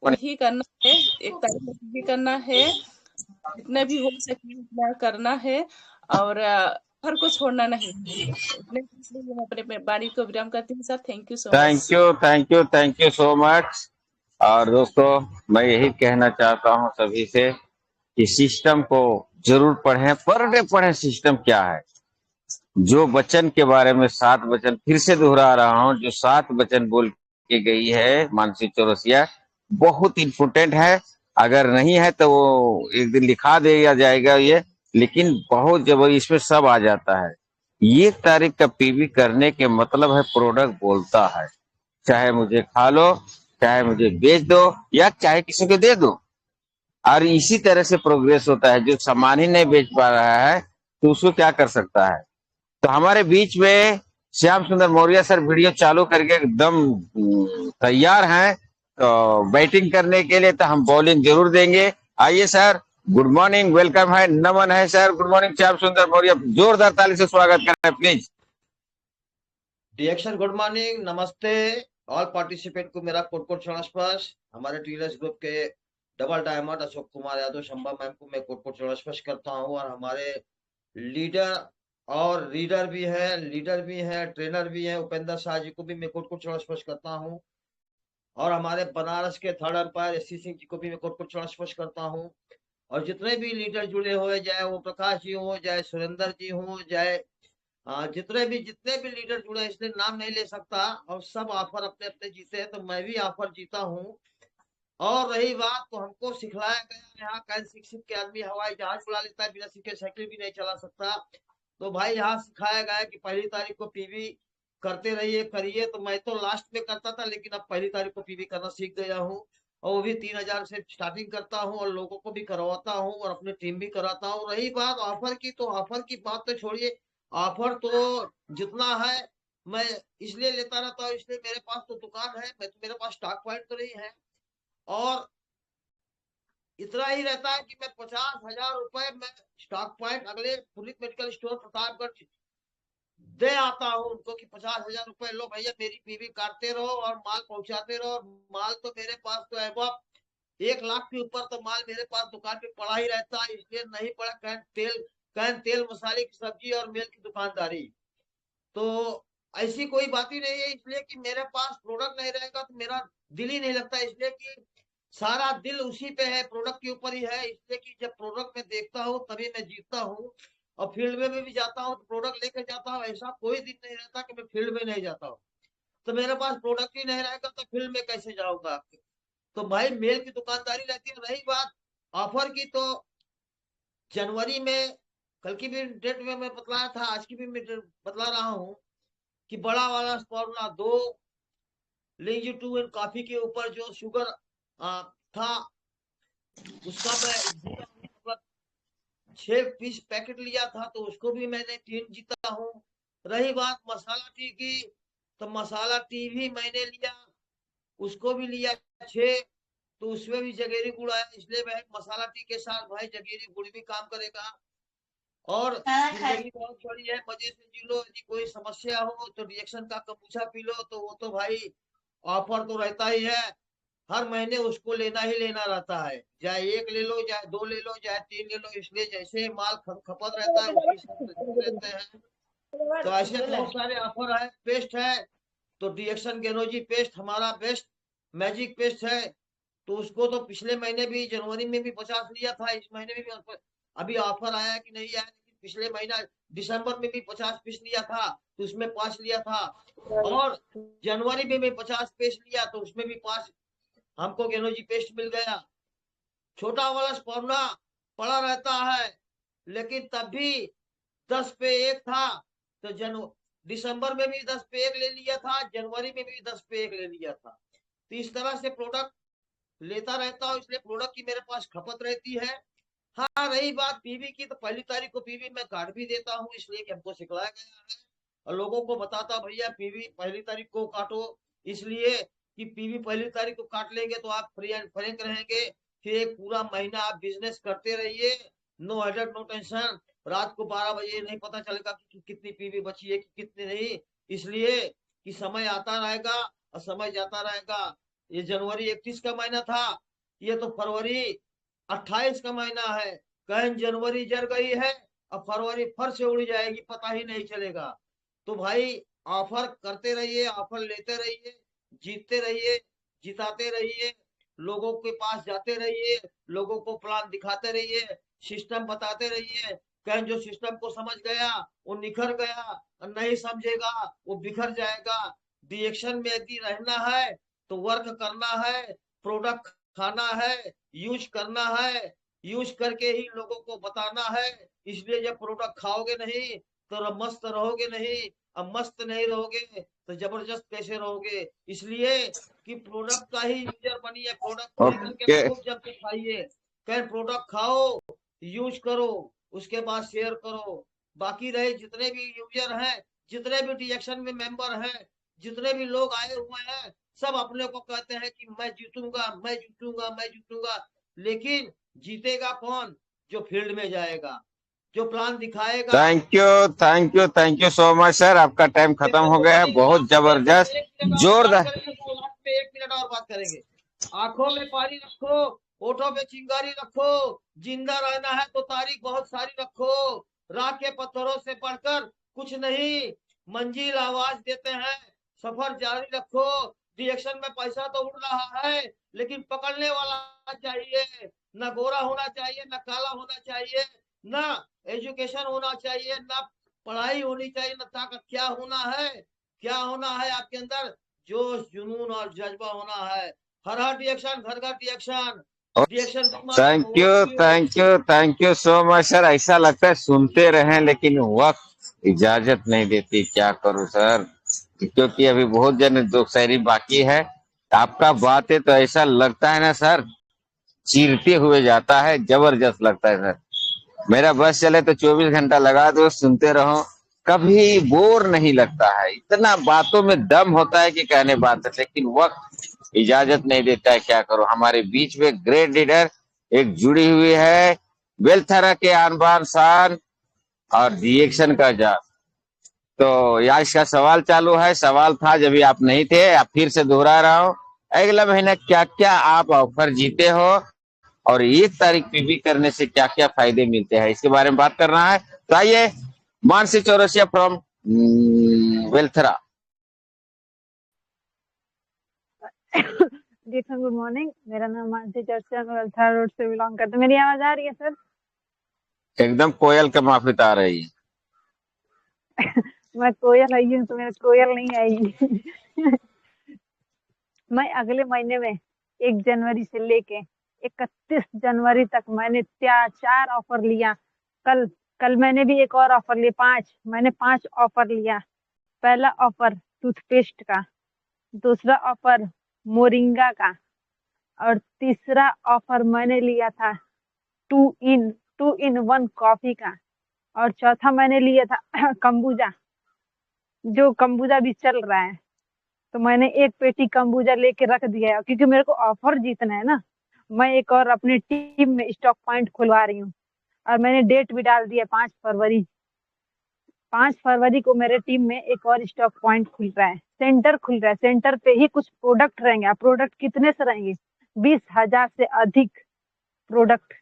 Speaker 12: वही करना है, एक तारीख भी करना है, जितना भी हो सके उतना करना है, और हर को छोड़ना नहीं है। इतने हम अपने वाणी को विराम करती हूँ sir, thank you so much.
Speaker 1: Thank you so much. और दोस्तों, मैं यही कहना चाहता हूं सभी से कि सिस्टम को जरूर पढ़ें, पर डे पढ़ें सिस्टम क्या है। जो वचन के बारे में 7 वचन फिर से दोहरा रहा हूं, जो 7 वचन बोल के गई है मानसी चौरसिया, बहुत इंपोर्टेंट है। अगर नहीं है तो वो एक दिन लिखा दिया जाएगा ये, लेकिन बहुत जब इसमें सब आ जाता है। ये तारीख का पीवी करने के मतलब है प्रोडक्ट बोलता है, चाहे मुझे खा लो, चाहे मुझे बेच दो, या चाहे किसी को दे दो। और इसी तरह से प्रोग्रेस होता है। जो सामान ही नहीं बेच पा रहा है तो उसको क्या कर सकता है। तो हमारे बीच में श्याम सुंदर मौर्य सर वीडियो चालू करके एकदम तैयार हैं, तो बैटिंग करने के लिए, तो हम बॉलिंग जरूर देंगे। आइए सर, गुड मॉर्निंग, वेलकम है, नमन है सर। गुड मॉर्निंग श्याम सुंदर मौर्य, जोरदार ताली से स्वागत करें प्लीज।
Speaker 13: डिएक्शन गुड मॉर्निंग, नमस्ते ऑल पार्टिसिपेंट को मेरा कोट कोट नमस्कार। हमारे टीएलएस ग्रुप के double diamond Ashok Kumar Yadav शंभा ma'am को मैं कोट कोट नमस्कार करता हूं, और हमारे लीडर और रीडर भी है, लीडर भी है, ट्रेनर भी है, उपेंद्र शाह जी को भी मैं कोट कोट नमस्कार करता हूं, और हमारे बनारस के third umpire SC Singh ji को भी मैं कोट कोट नमस्कार करता हूं, और जितने भी लीडर जुड़े हुए, चाहे वो प्रकाश जी हो, चाहे सुरेंद्र जी हो, चाहे जितने भी लीडर जुड़े हैं, इसलिए नाम नहीं ले सकता, और सब ऑफर अपने अपने जीते हैं, तो मैं भी ऑफर जीता हूँ। और रही बात, तो हमको सिखलाया गया, यहाँ कैसे शिक्षित के आदमी हवाई जहाज उड़ा लेता है, बिना सीखे साइकिल भी नहीं चला सकता। तो भाई यहाँ सिखाया गया कि पहली तारीख को पीवी करते रहिए, करिए। तो मैं तो लास्ट में करता था, लेकिन अब पहली तारीख को पीवी करना सीख गया हूँ, और वो भी 3000 से स्टार्टिंग करता हूँ, और लोगों को भी करवाता हूँ, और अपनी टीम भी कराता हूँ। रही बात ऑफर की, तो ऑफर की बात तो छोड़िए, ऑफर तो जितना है मैं इसलिए लेता रहता हूँ, इसलिए मेरे पास तो दुकान है, मैं तो मेरे पास स्टॉक पॉइंट तो नहीं है, और इतना ही रहता है कि मैं 50,000 रुपए में स्टॉक पॉइंट अगले पुलिस मेडिकल स्टोर प्रतापगढ़ दे आता हूँ उनको, कि 50,000 रुपए लो भैया, मेरी पीवी काटते रहो और माल पहुंचाते रहो। और माल तो मेरे पास तो है, 1 लाख के ऊपर तो माल मेरे पास दुकान पे पड़ा ही रहता है, इसलिए नहीं पड़ा कैन तेल मसाले की सब्जी और मेल की दुकानदारी। तो ऐसी कोई बात ही नहीं है, इसलिए कि मेरे पास प्रोडक्ट नहीं रहेगा तो मेरा दिल ही नहीं लगता, इसलिए कि सारा दिल उसी पे है, प्रोडक्ट के ऊपर ही है। इसलिए कि जब प्रोडक्ट में देखता हूँ तभी मैं जीतता हूँ, और फील्ड में भी जाता हूँ तो प्रोडक्ट लेके जाता हूँ। ऐसा कोई दिन नहीं रहता कि मैं फील्ड में नहीं जाता हूँ। तो मेरे पास प्रोडक्ट ही नहीं रहेगा तो फील्ड में कैसे जाऊंगा? तो भाई मेल की दुकानदारी रहती है। रही बात ऑफर की, तो जनवरी में, कल की भी डेट में मैं बतलाया था, आज की भी मैं बतला रहा हूँ कि बड़ा वाला फॉर्मूला 2 लेंजी 2 इन कॉफी के ऊपर जो शुगर था उसका मैं 6 पीस पैकेट लिया था, तो उसको भी मैंने 3 जीता हूँ। रही बात मसाला टी की, तो मसाला टी भी मैंने लिया, उसको भी लिया 6, तो उसमें भी जगेरी गुड़ आया, इसलिए भाई मसाला टी के साथ भाई जगेरी गुड़ भी काम करेगा। और जिंदगी बहुत बड़ी है, मजे से जी लो। यदि कोई समस्या हो तो रिएक्शन का कम्बुचा पी लो, तो वो तो भाई ऑफर तो रहता ही है, हर महीने उसको लेना ही लेना रहता है, चाहे 1 ले लो, चाहे 2 ले लो, चाहे 3 ले लो। इसलिए जैसे माल खपत रहता है उसी हिसाब से लेते हैं। तो ऐसे बहुत सारे ऑफर है, पेस्ट है, तो रिएक्शन गेनोजी पेस्ट हमारा बेस्ट मैजिक पेस्ट है, तो उसको तो पिछले महीने भी जनवरी में भी 50 लिया था, इस महीने में भी अभी ऑफर आया कि नहीं आया, पिछले महीना दिसंबर में भी 50 पीस लिया था तो उसमें 5 लिया था, और जनवरी में भी 50 पीस लिया तो उसमें भी 5 हमको गेनोजी पेस्ट मिल गया। छोटा वाला फॉर्मूला पड़ा रहता है, लेकिन तब भी 10 पे 1 था, तो दिसंबर में भी 10 पे 1 ले लिया था, जनवरी में भी 10 पे 1 ले लिया था। तो इस तरह से प्रोडक्ट लेता रहता हूँ, इसलिए प्रोडक्ट की मेरे पास खपत रहती है। हाँ, रही बात पीवी की, तो 1 तारीख को पीवी मैं काट भी देता हूँ, इसलिए कि हमको सिखलाया गया है और लोगों को बताता भैया पीवी 1 तारीख को काटो, इसलिए कि पीवी 1 तारीख को काट लेंगे तो आप फ्री एंड फ्रैंक रहेंगे, फिर एक पूरा महीना आप बिजनेस करते रहिए, नो हेडेक नो टेंशन। रात को 12 बजे नहीं पता चलेगा कि कितनी पीवी बची है कि कितनी नहीं, इसलिए कि समय आता रहेगा और समय जाता रहेगा। ये जनवरी 31 का महीना था, ये तो फरवरी 28 का महीना है, कहीं जनवरी जर गई है और फरवरी फर से उड़ जाएगी, पता ही नहीं चलेगा। तो भाई ऑफर करते रहिए, ऑफर लेते रहिए, जीतते रहिए, जिताते रहिए, लोगों के पास जाते रहिए, लोगों को प्लान दिखाते रहिए, सिस्टम बताते रहिए। कहीं जो सिस्टम को समझ गया वो निखर गया, और नहीं समझेगा वो बिखर जाएगा। रिएक्शन में यदि रहना है तो वर्क करना है, प्रोडक्ट खाना है, यूज करना है, यूज करके ही लोगों को बताना है। इसलिए जब प्रोडक्ट खाओगे नहीं तो मस्त रहोगे नहीं, अब मस्त नहीं रहोगे तो जबरदस्त कैसे रहोगे? इसलिए कि प्रोडक्ट का ही यूजर बनिए, प्रोडक्ट को लेकर के
Speaker 1: ओके,
Speaker 13: खूब जम के खाइए, कहीं प्रोडक्ट खाओ, यूज करो, उसके बाद शेयर करो। बाकी रहे जितने भी यूजर हैं, जितने भी रिएक्शन में मेंबर हैं, जितने भी लोग आए हुए हैं, सब अपने को कहते हैं कि मैं जीतूंगा, मैं जीतूंगा, मैं जीतूंगा, लेकिन जीतेगा कौन? जो फील्ड में जाएगा, जो प्लान दिखाएगा।
Speaker 1: Thank you so much sir, आपका टाइम खत्म हो गया है, बहुत जबरदस्त, जोरदार।
Speaker 13: 1 मिनट और बात करेंगे। आंखों में पानी रखो, होठों पे चिंगारी रखो, जिंदा रहना है तो तारीख बहुत सारी रखो, राह के पत्थरों से बढ़कर कुछ नहीं, मंजिल आवाज देते हैं, सफर जारी रखो। रिएक्शन में पैसा तो उड़ रहा है, लेकिन पकड़ने वाला चाहिए, न गोरा होना चाहिए, न काला होना चाहिए, न एजुकेशन होना चाहिए, न पढ़ाई होनी चाहिए, न ताकत। क्या होना है? क्या होना है आपके अंदर? जोश, जुनून और जज्बा होना है। हर हर रिएक्शन, घर घर reaction, reaction
Speaker 1: thank you so much sir. ऐसा लगता है सुनते रहें लेकिन वक्त इजाजत नहीं देती, क्या करूं सर, क्योंकि अभी बहुत जन दो शायरी बाकी है। आपका बात है तो ऐसा लगता है ना सर, चीरते हुए जाता है, जबरदस्त लगता है सर। मेरा बस चले तो 24 घंटा लगा दो, सुनते रहो, कभी बोर नहीं लगता है। इतना बातों में दम होता है कि कहने बात है, लेकिन वक्त इजाजत नहीं देता है, क्या करो। हमारे बीच में ग्रेट लीडर एक जुड़ी हुई है, वेलथरा के आन बान शान और रिएक्शन का जान। तो आज का सवाल चालू है, सवाल था जब आप नहीं थे, आप फिर से दोहरा रहा हूं। अगला महीना क्या क्या आप ऑफर जीते हो और 1 तारीख पीवी करने से क्या क्या फायदे मिलते हैं, इसके बारे में बात करना है। तो आइए, मानसी चौरसिया फ्रॉम वेल्थरा।
Speaker 14: जी सर, गुड मॉर्निंग। मेरा नाम मानसी चर्चा, मैं वल्था रोड से बिलोंग करती हूँ। मेरी आवाज आ रही है सर?
Speaker 1: एकदम कोयल के माफिक आ रही है।
Speaker 14: मैं कोयल आई हूँ तो मेरा कोयल नहीं आएगी। मैं अगले महीने में 1 जनवरी से लेके 31 जनवरी तक मैंने 4 ऑफर लिया। कल कल मैंने भी एक और ऑफर लिया, 5 ऑफर लिया। पहला ऑफर टूथपेस्ट का, दूसरा ऑफर मोरिंगा का, और तीसरा ऑफर मैंने लिया था 2 in 1 कॉफी का, और चौथा मैंने लिया था कंबूजा, जो कंबूजा भी चल रहा है। तो मैंने एक पेटी कंबूजा लेके रख दिया है, क्योंकि मेरे को ऑफर जीतना है ना। मैं एक और अपनी टीम में स्टॉक पॉइंट खुलवा रही हूँ, और मैंने डेट भी डाल दिया 5 फरवरी। 5 फरवरी को मेरे टीम में एक और स्टॉक पॉइंट खुल रहा है, सेंटर खुल रहा है। सेंटर पे ही कुछ प्रोडक्ट रहेंगे। आप प्रोडक्ट कितने से रहेंगे? 20,000 से अधिक प्रोडक्ट,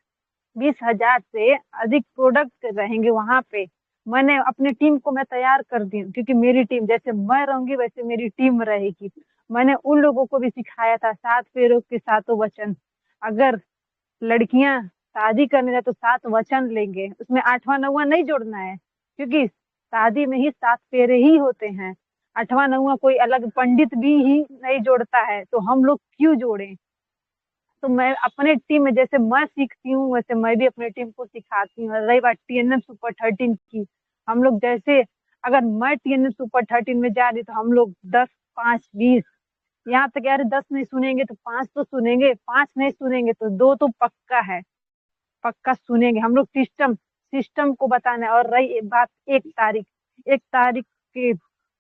Speaker 14: 20,000 से अधिक प्रोडक्ट रहेंगे वहां पे। मैंने अपनी टीम को मैं तैयार कर दी हूँ, क्योंकि मेरी टीम जैसे मैं रहूंगी वैसे मेरी टीम रहेगी। मैंने उन लोगों को भी सिखाया था 7 फेरों के 7 वचन। अगर लड़कियां शादी करने जाए तो 7 वचन लेंगे, उसमें 8वां 9वां नहीं जोड़ना है, क्योंकि शादी में ही 7 फेरे ही होते हैं। 8वां 9वां कोई अलग पंडित भी ही नहीं जोड़ता है, तो हम लोग क्यों जोड़े? तो मैं अपने टीम में जैसे मैं सीखती हूँ वैसे मैं भी अपनी टीम को सिखाती हूँ। रही बात TNM सुपर 13 की, हम लोग जैसे अगर मैं TNM सुपर 13 में जा रही तो हम लोग 10, 5, 20, यहाँ तक यार 10 नहीं सुनेंगे तो 5 तो सुनेंगे, 5 नहीं सुनेंगे तो 2 तो पक्का है, पक्का सुनेंगे। हम लोग सिस्टम को बताना है। और रही बात 1 तारीख की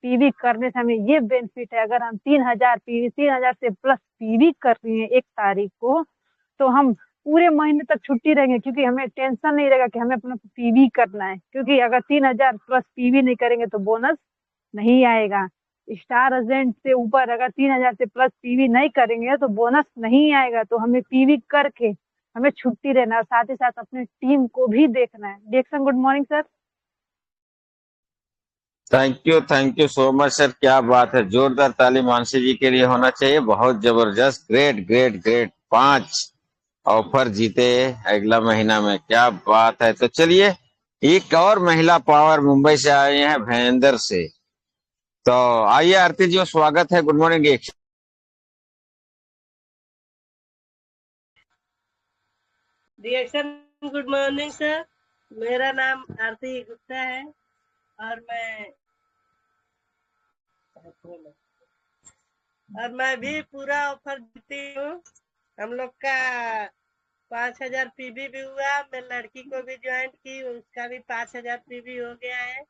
Speaker 14: पीवी करने से हमें ये बेनिफिट है, अगर हम 3,000 से प्लस पीवी कर रही है 1 तारीख को, तो हम पूरे महीने तक छुट्टी रहेंगे, क्योंकि हमें टेंशन नहीं रहेगा कि हमें अपना पीवी करना है। क्योंकि अगर 3,000 प्लस पीवी नहीं करेंगे तो बोनस नहीं आएगा। स्टार एजेंट से ऊपर अगर 3,000 से प्लस पीवी नहीं करेंगे तो बोनस नहीं आएगा। तो हमें पीवी करके हमें छुट्टी रहना है, और साथ ही साथ अपने टीम को भी देखना है। डिएक्शन, good morning sir.
Speaker 1: Thank you so much sir, क्या बात है। जोरदार ताली मानसी जी के लिए होना चाहिए। बहुत जबरदस्त, ग्रेट ग्रेट ग्रेट। 5 ऑफर जीते अगला महीना में, क्या बात है। तो चलिए, एक और महिला पावर मुंबई से आए हैं, भयंदर से। तो आइए आरती जी, स्वागत है। Good morning.
Speaker 15: डिएक्शन, गुड मॉर्निंग सर। मेरा नाम आरती गुप्ता है और मैं भी पूरा ऑफर जीती हूँ। हम लोग का 5,000 पीवी भी हुआ। मैं लड़की को भी ज्वाइन की, उसका भी 5,000 पीवी हो गया है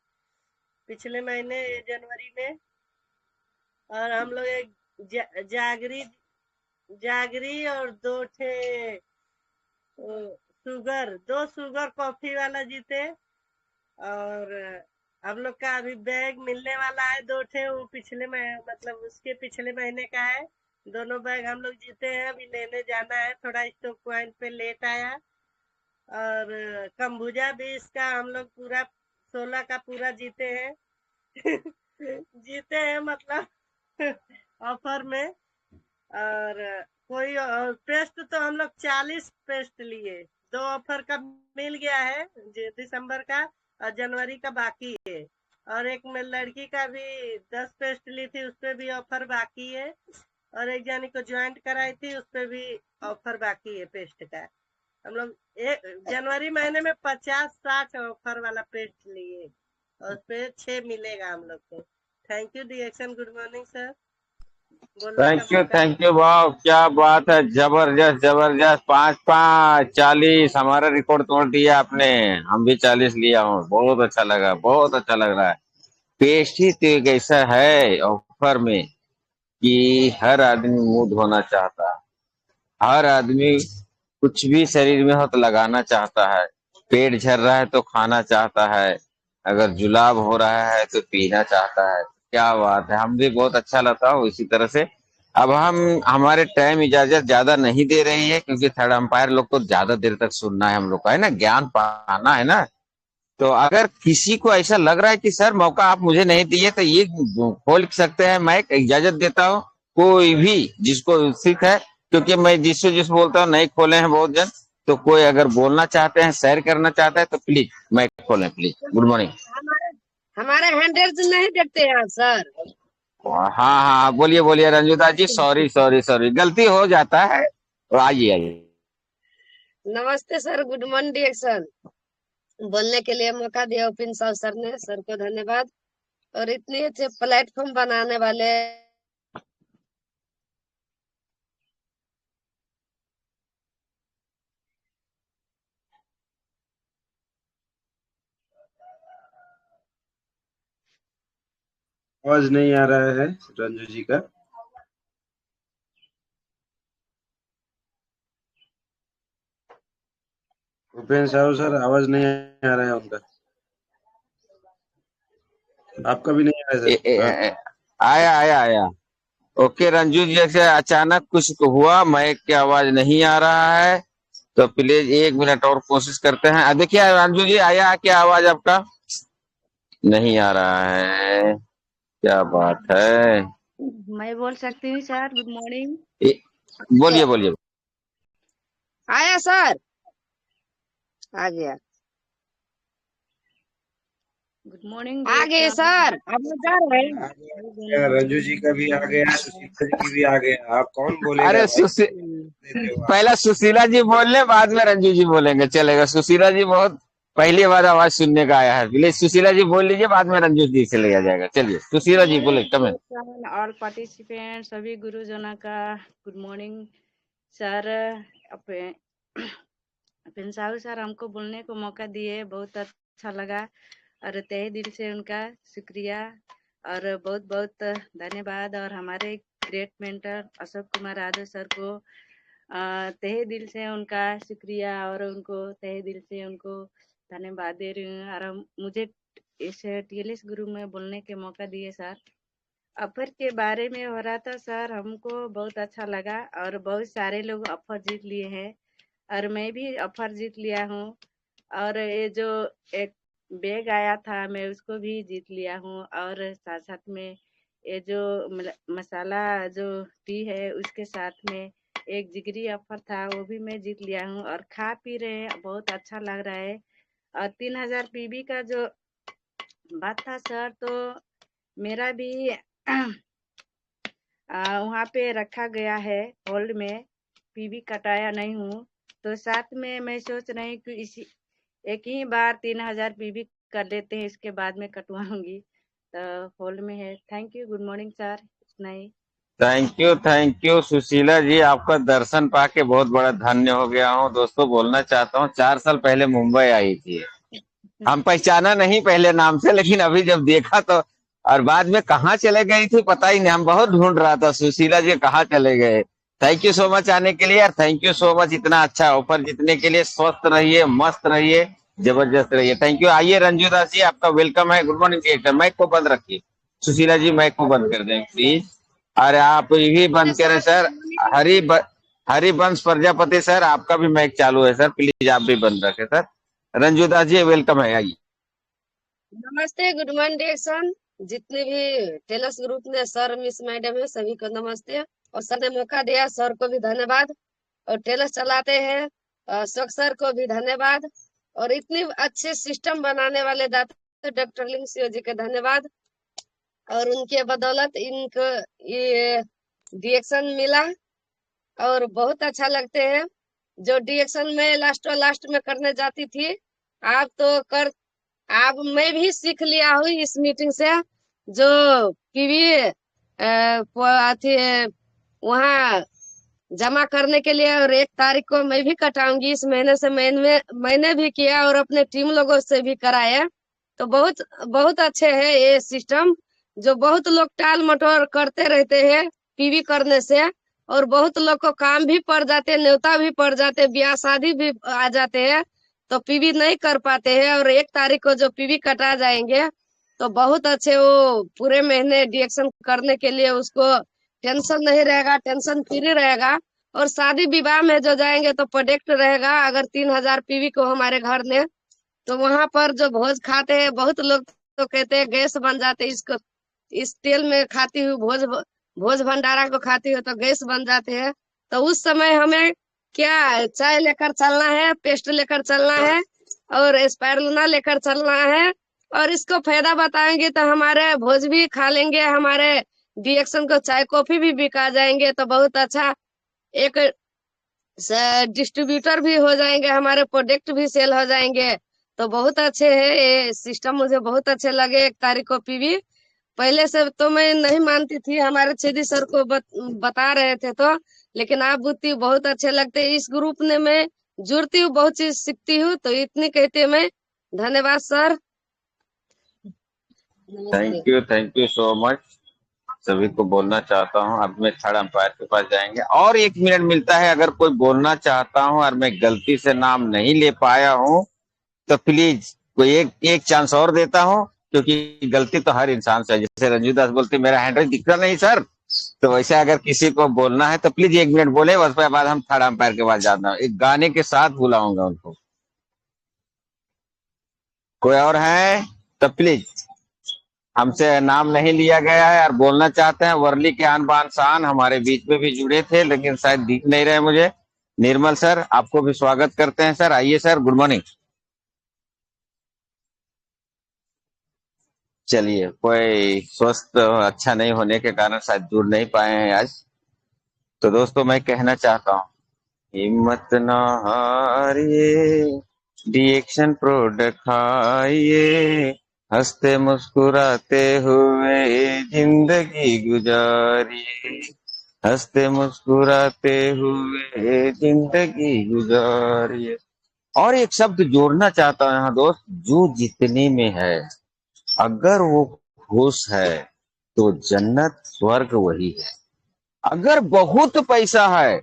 Speaker 15: पिछले महीने जनवरी में। और हम लोग एक जागरी और 2 शुगर कॉफी वाला जीते। और हम लोग का अभी बैग मिलने वाला है 2 वो पिछले मतलब उसके पिछले महीने का है। दोनों बैग हम लोग जीते हैं, अभी लेने जाना है। थोड़ा स्टॉक पॉइंट पे लेट आया। और कंबुजा भी इसका हम लोग पूरा 16 का पूरा जीते हैं। जीते हैं मतलब ऑफर में। और कोई पेस्ट तो हम लोग 40 पेस्ट लिए। 2 ऑफर का मिल गया है, दिसंबर का और जनवरी का बाकी है। और एक में लड़की का भी 10 पेस्ट ली थी, उस पे भी ऑफर बाकी है। और एक जानी को ज्वाइंट कराई थी, उस पे भी ऑफर बाकी है पेस्ट का। हम लोग जनवरी महीने में 50-60 ऑफर वाला पेस्ट लिए, और उस पे 6 मिलेगा हम लोग को। थैंक यू डिएक्शन, good morning sir.
Speaker 1: Thank you वाह, क्या बात है। जबरदस्त जबरदस्त। 5-5 40, हमारा रिकॉर्ड तोड़ दिया आपने। हम भी 40 लिया हूँ। बहुत अच्छा लगा, बहुत अच्छा लग रहा है। पेस्ट ही तो एक ऐसा है ऑफर में कि हर आदमी मूड होना चाहता है। हर आदमी कुछ भी शरीर में हो तो लगाना चाहता है। पेट झड़ रहा है तो खाना चाहता है, अगर जुलाब हो रहा है तो पीना चाहता है। क्या बात है, हम भी बहुत अच्छा लगता हूँ इसी तरह से। अब हमारे टाइम इजाजत ज्यादा नहीं दे रही है, क्योंकि थर्ड अंपायर लोग को ज्यादा देर तक सुनना है, हम लोग का है ना, ज्ञान पाना है ना। तो अगर किसी को ऐसा लग रहा है कि सर मौका आप मुझे नहीं दिए, तो ये खोल सकते हैं, मैं इजाजत देता हूँ, कोई भी जिसको उत्सुक है, क्योंकि मैं जिस बोलता हूँ नहीं खोले हैं बहुत जन। तो कोई अगर बोलना चाहते हैं, शेयर करना चाहता है, तो प्लीज माइक खोलें प्लीज। Good morning.
Speaker 15: हमारे हैंडल्स नहीं देखते हैं सर।
Speaker 1: हाँ हाँ, बोलिए बोलिए रंजूदास जी, सॉरी सॉरी सॉरी, गलती हो जाता है। तो आइए आइए।
Speaker 15: नमस्ते सर, गुड मॉर्निंग सर। बोलने के लिए मौका दिया उपिन साहब सर ने, सर को धन्यवाद। और इतने अच्छे प्लेटफॉर्म बनाने वाले
Speaker 2: आवाज नहीं आ रहा है रंजू जी का। भूपेन साहू सर आवाज नहीं आ रहा है उनका। आपका भी नहीं आ रहा है सर।
Speaker 1: आया आया आया। ओके रंजू जी, जैसे अचानक कुछ हुआ, माइक की आवाज नहीं आ रहा है, तो प्लीज 1 मिनट और कोशिश करते हैं। देखिए रंजू जी, आया क्या आवाज आपका? नहीं आ रहा है, क्या बात है।
Speaker 10: मैं बोल सकती हूँ सर, गुड मॉर्निंग।
Speaker 1: बोलिए बोलिए।
Speaker 15: आया सर, आ गया।
Speaker 10: गुड मॉर्निंग
Speaker 15: आ गए सर, अब जा रहे हैं।
Speaker 2: रंजू जी का भी आ गया, सुशीला जी की भी आ गया। आप कौन बोलेगा
Speaker 1: अरे
Speaker 2: भाई?
Speaker 1: पहला सुशीला जी बोल ले, बाद में रंजू जी बोलेंगे, चलेगा। सुशीला जी बहुत पहली बार आवाज सुनने का आया है, प्लीज सुशीला जी बोल लीजिए, बाद में रंजू जी से लिया जाएगा। चलिए सुशीला जी बोले, कमेंट।
Speaker 10: ऑल पार्टिसिपेंट सभी गुरुजनों का गुड मॉर्निंग सर। अपन साहू सर हमको बोलने को मौका दिए, बहुत अच्छा लगा और तहे दिल से उनका शुक्रिया और बहुत बहुत धन्यवाद। और हमारे great mentor Ashok Kumar Yadav sir को तहे दिल से उनका शुक्रिया और उनको तहे दिल से उनको धन्यवाद दे रही हूँ। और मुझे इस टीएलएस गुरु में बोलने के मौका दिए सर। ऑफर के बारे में हो रहा था सर, हमको बहुत अच्छा लगा और बहुत सारे लोग ऑफर जीत लिए हैं और मैं भी ऑफर जीत लिया हूँ। और ये जो एक बैग आया था मैं उसको भी जीत लिया हूँ और साथ साथ में ये जो मसाला जो टी है उसके साथ में एक जिगरी ऑफर था वो भी मैं जीत लिया हूँ और खा पी रहे हैं, बहुत अच्छा लग रहा है। और 3000 पीबी का जो बात था सर, तो मेरा भी वहाँ पे रखा गया है होल्ड में, पीबी कटाया नहीं हूँ। तो साथ में मैं सोच रही हूँ कि इसी एक ही बार 3000 पीबी कर लेते हैं, इसके बाद में कटवाऊंगी। तो होल्ड में है। Thank you, good morning sir, इतना ही।
Speaker 1: थैंक यू सुशीला जी, आपका दर्शन पाके बहुत बड़ा धन्य हो गया हूँ। दोस्तों बोलना चाहता हूँ, 4 साल पहले मुंबई आई थी, हम पहचाना नहीं पहले नाम से, लेकिन अभी जब देखा तो, और बाद में कहाँ चले गई थी पता ही नहीं, हम बहुत ढूंढ रहा था सुशीला जी कहाँ चले गए। थैंक यू सो मच आने के लिए यार, थैंक यू सो मच इतना अच्छा ऑफर जीतने के लिए। स्वस्थ रहिए, मस्त रहिए, जबरदस्त रहिए। Thank you. आइए रंजू दास जी, आपका वेलकम है। Good morning. माइक को बंद रखिए, सुशीला जी माइक को बंद कर दें प्लीज। अरे आप भी बंद करें सर। हरिवंश प्रजापति सर, आपका भी माइक चालू है सर, प्लीज आप भी बंद रखें सर। रंजू दास जी वेलकम है, आइए।
Speaker 15: नमस्ते, गुड मॉर्निंग सर। जितने भी टेलर्स ग्रुप में सर मिस मैडम है सभी को नमस्ते। और सर ने मौका दिया, सर को भी धन्यवाद। और टेलर्स चलाते हैं अशोक सर को भी धन्यवाद। और इतने अच्छे सिस्टम बनाने वाले दाता डॉक्टर लिंग सिंह जी के धन्यवाद। और उनके बदौलत इनको ये डिएक्शन मिला और बहुत अच्छा लगते हैं। जो डिएक्शन में लास्ट में करने जाती थी, आप तो कर अब मैं भी सीख लिया हूँ इस मीटिंग से। जो पीवी वहाँ जमा करने के लिए, और 1 तारीख को मैं भी कटाऊंगी इस महीने से। मैंने भी किया और अपने टीम लोगों से भी कराया। तो बहुत बहुत अच्छे है ये सिस्टम। जो बहुत लोग टाल मटोल करते रहते हैं पीवी करने से, और बहुत लोग को काम भी पड़ जाते, न्योता भी पड़ जाते, ब्याह शादी भी आ जाते हैं, तो पीवी नहीं कर पाते हैं। और 1 तारीख को जो पीवी कटा जाएंगे तो बहुत अच्छे, वो पूरे महीने डिएक्शन करने के लिए उसको
Speaker 16: टेंशन नहीं रहेगा, टेंशन फ्री रहेगा। और शादी विवाह में जो जाएंगे तो प्रोडक्ट रहेगा। अगर 3000 पीवी को हमारे घर में, तो वहां पर जो भोज खाते हैं, बहुत लोग तो कहते हैं गैस बन जाते हैं, इसको इस तेल में खाती हूँ, भोज भंडारा को खाती हूँ तो गैस बन जाते हैं। तो उस समय हमें क्या चाय लेकर चलना है, पेस्ट लेकर चलना है और स्पायरुलिना लेकर चलना है। और इसको फायदा बताएंगे तो हमारे भोज भी खा लेंगे, हमारे डिएक्शन को चाय कॉफी भी बिका जाएंगे, तो बहुत अच्छा एक डिस्ट्रीब्यूटर भी हो जाएंगे, हमारे प्रोडक्ट भी सेल हो जाएंगे। तो बहुत अच्छे है ये सिस्टम, मुझे बहुत अच्छे लगे 1 तारीख को पीवी। पहले से तो मैं नहीं मानती थी, हमारे छेदी सर को बता रहे थे तो, लेकिन आप बुद्धि बहुत अच्छे लगते। इस ग्रुप ने मैं जुड़ती हूँ, बहुत चीज सीखती हूँ। तो इतनी कहते मैं धन्यवाद सर। नमस्ते।
Speaker 1: Thank you so much. सभी को बोलना चाहता हूँ, अब मैं थर्ड अंपायर के पास जाएंगे और 1 मिनट मिलता है। अगर कोई बोलना चाहता हूँ और मैं गलती से नाम नहीं ले पाया हूँ तो प्लीज कोई एक चांस और देता हूँ, क्योंकि गलती तो हर इंसान से है। जैसे रंजू दास बोलते मेरा हैंडल दिखता नहीं सर, तो वैसे अगर किसी को बोलना है तो प्लीज 1 मिनट बोले, उसके बाद हम थर्ड अंपायर के पास जाना है। एक गाने के साथ बुलाऊंगा उनको। कोई और है तो प्लीज, हमसे नाम नहीं लिया गया है और बोलना चाहते हैं। वर्ली के आन बान शान हमारे बीच में भी जुड़े थे, लेकिन शायद दिख नहीं रहे मुझे। निर्मल सर, आपको भी स्वागत करते हैं सर। आइए सर, गुड मॉर्निंग। चलिए, कोई स्वस्थ अच्छा नहीं होने के कारण शायद जुड़ नहीं पाए हैं आज। तो दोस्तों मैं कहना चाहता हूँ, हिम्मत न हारिए, डिएक्शन प्रोडक्ट खाइए, हंसते मुस्कुराते हुए जिंदगी गुजारिए, हंसते मुस्कुराते हुए जिंदगी गुजारिए। और एक शब्द जोड़ना चाहता हूँ यहाँ दोस्त, जो जितने में है, अगर वो खुश है तो जन्नत स्वर्ग वही है। अगर बहुत पैसा है,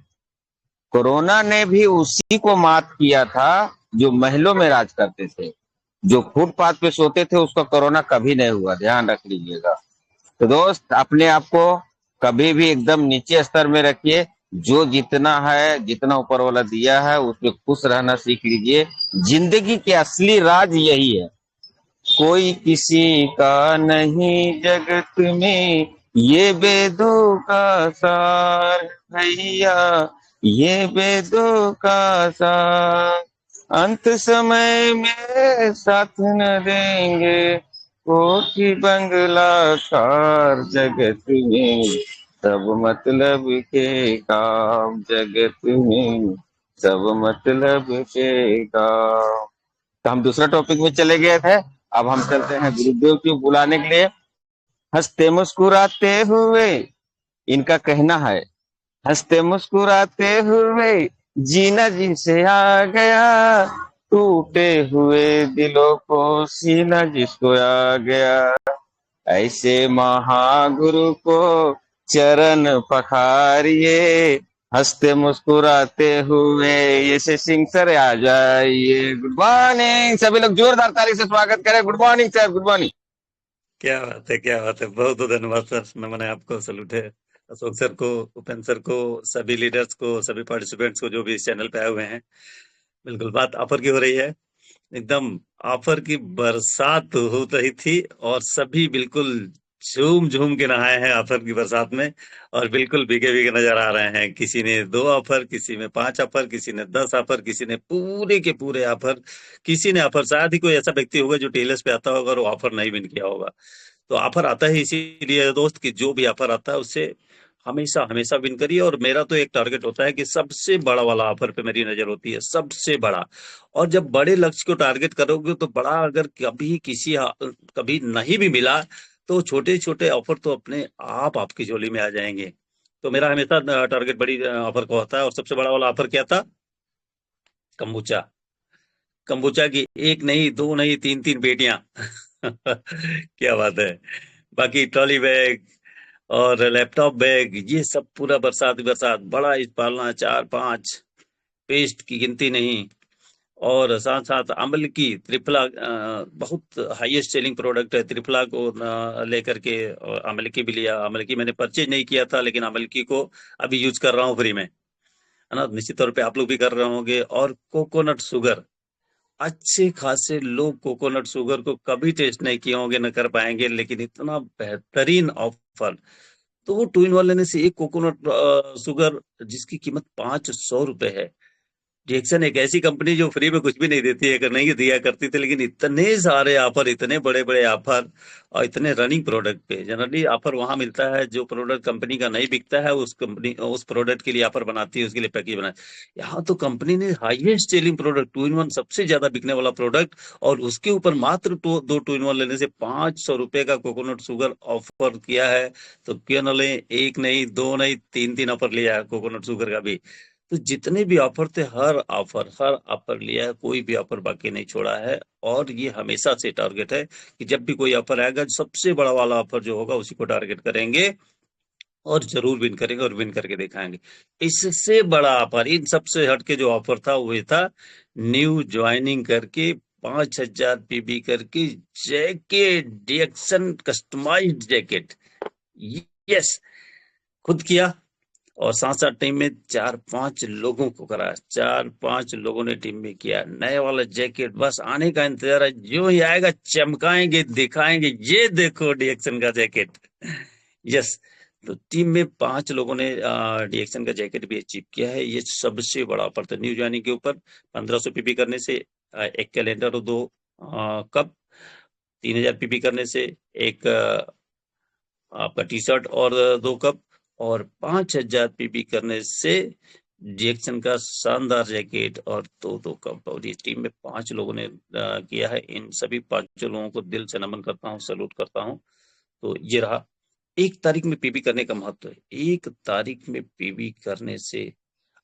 Speaker 1: कोरोना ने भी उसी को मात किया था जो महलों में राज करते थे। जो फुटपाथ पे सोते थे उसका कोरोना कभी नहीं हुआ, ध्यान रख लीजिएगा। तो दोस्त अपने आप को कभी भी एकदम नीचे स्तर में रखिए। जो जितना है, जितना ऊपर वाला दिया है, उसमें खुश रहना सीख लीजिए। जिंदगी के असली राज यही है। कोई किसी का नहीं जगत में, ये बेदो का सार भैया, ये बेदो का सार। अंत समय में साथ न देंगे, कोठी बंगला कार जगत में, सब मतलब के काम जगत में, सब मतलब के काम। तो हम दूसरा टॉपिक में चले गए थे, अब हम चलते हैं गुरुदेव को बुलाने के लिए। हंसते मुस्कुराते हुए, इनका कहना है, हंसते मुस्कुराते हुए जीना जी से आ गया, टूटे हुए दिलों को सीना जिसको आ गया। ऐसे महागुरु को चरण पखारिए, हंसते मुस्कुराते हुए यश सिंह सर आ जाइए। गुड मॉर्निंग, सभी लोग जोरदार ताली से स्वागत करें। Good morning sir, good morning.
Speaker 17: क्या बात है, क्या बात है। बहुत बहुत धन्यवाद सर, नमन है आपको, सलूट है अशोक सर को, उपेंद्र सर को, सभी लीडर्स को, सभी पार्टिसिपेंट्स को जो भी इस चैनल पे आए हुए हैं। बिल्कुल बात ऑफर की हो रही है, एकदम ऑफर की बरसात हो रही थी और सभी बिल्कुल झूम झूम के नहाए हैं ऑफर की बरसात में और बिल्कुल भीगे भीगे नजर आ रहे हैं। किसी ने 2 ऑफर, किसी में 5 ऑफर, किसी ने 10 ऑफर, किसी ने पूरे के पूरे ऑफर, किसी ने ऑफर। शायद ही कोई ऐसा व्यक्ति होगा जो टेलर्स पे आता होगा और वो ऑफर नहीं विन किया होगा। तो ऑफर आता है इसीलिए दोस्त कि जो भी ऑफर आता है उससे हमेशा हमेशा विन करिए। और मेरा तो एक टारगेट होता है कि सबसे बड़ा वाला ऑफर पे मेरी नजर होती है, सबसे बड़ा। और जब बड़े लक्ष्य को टारगेट करोगे तो बड़ा अगर कभी नहीं भी मिला तो छोटे छोटे ऑफर तो अपने आप आपकी झोली में आ जाएंगे। तो मेरा हमेशा टारगेट बड़ी ऑफर का होता है। और सबसे बड़ा वाला ऑफर क्या था? कंबुचा। कंबुचा की 1 नहीं, 2 नहीं, 3 पेटियां क्या बात है। बाकी ट्रॉली बैग और लैपटॉप बैग, ये सब पूरा बरसात बरसात, बड़ा इस पालना 4-5, पेस्ट की गिनती नहीं। और साथ साथ अमल की त्रिफला बहुत हाईएस्ट सेलिंग प्रोडक्ट है। त्रिफला को लेकर के अमल की भी लिया। अमल की मैंने परचेज नहीं किया था, लेकिन अमल की को अभी यूज कर रहा हूँ फ्री में, है ना। निश्चित तौर पे आप लोग भी कर रहे होंगे। और कोकोनट शुगर, अच्छे खासे लोग कोकोनट शुगर को कभी टेस्ट नहीं किए होंगे, न कर पाएंगे, लेकिन इतना बेहतरीन ऑफर। तो वो 2 in 1 लेने से एक कोकोनट शुगर जिसकी कीमत 500 रुपए है। डिएक्शन एक ऐसी कंपनी जो फ्री में कुछ भी नहीं देती है, अगर नहीं दिया करती थी, लेकिन इतने सारे ऑफर, इतने बड़े बड़े ऑफर और इतने रनिंग प्रोडक्ट पे। जनरली ऑफर वहां मिलता है जो प्रोडक्ट कंपनी का नहीं बिकता है, उस कंपनी उस प्रोडक्ट के लिए ऑफर बनाती है, उसके लिए पैकेज बनाती है। यहाँ तो कंपनी ने हाईएस्ट सेलिंग प्रोडक्ट 2 in 1 सबसे ज्यादा बिकने वाला प्रोडक्ट, और उसके ऊपर मात्र दो 2 in 1 लेने से 500 रुपए का कोकोनट शुगर ऑफर किया है। तो क्यों न लें, एक नहीं, दो नहीं, तीन ऑफर लिया है कोकोनट शुगर का भी। तो जितने भी ऑफर थे, हर ऑफर लिया है, कोई भी ऑफर बाकी नहीं छोड़ा है। और ये हमेशा से टारगेट है कि जब भी कोई ऑफर आएगा, सबसे बड़ा वाला ऑफर जो होगा उसी को टारगेट करेंगे और जरूर विन करेंगे और विन करके दिखाएंगे। इससे बड़ा ऑफर, इन सबसे हटके जो ऑफर था वो था न्यू ज्वाइनिंग करके 5000 पीबी करके जैकेट, डिएक्शन कस्टमाइज्ड जैकेट। यस, खुद किया और साथ साथ टीम में 4-5 लोगों को कराया। 4-5 लोगों ने टीम में किया। नए वाला जैकेट बस आने का इंतजार है, जो ही आएगा चमकाएंगे, दिखाएंगे, ये देखो डिएक्शन का जैकेट। यस, तो टीम में 5 लोगों ने डिएक्शन का जैकेट भी अचीव किया है। ये सबसे बड़ा ऑफर था न्यू ज्वाइनिंग के ऊपर। 1500 पीपी करने से एक कैलेंडर और 2 कप, 3000 पीपी करने से एक आपका टी शर्ट और 2 कप, और 5000 पीपी करने से डिएक्शन का शानदार जैकेट और 2 कप। और ये टीम में 5 लोगों ने किया है। इन सभी 5 लोगों को दिल से नमन करता हूँ, सैल्यूट करता हूँ। तो ये रहा 1 तारीख में पीबी करने का महत्व है। 1 तारीख में पीबी करने से,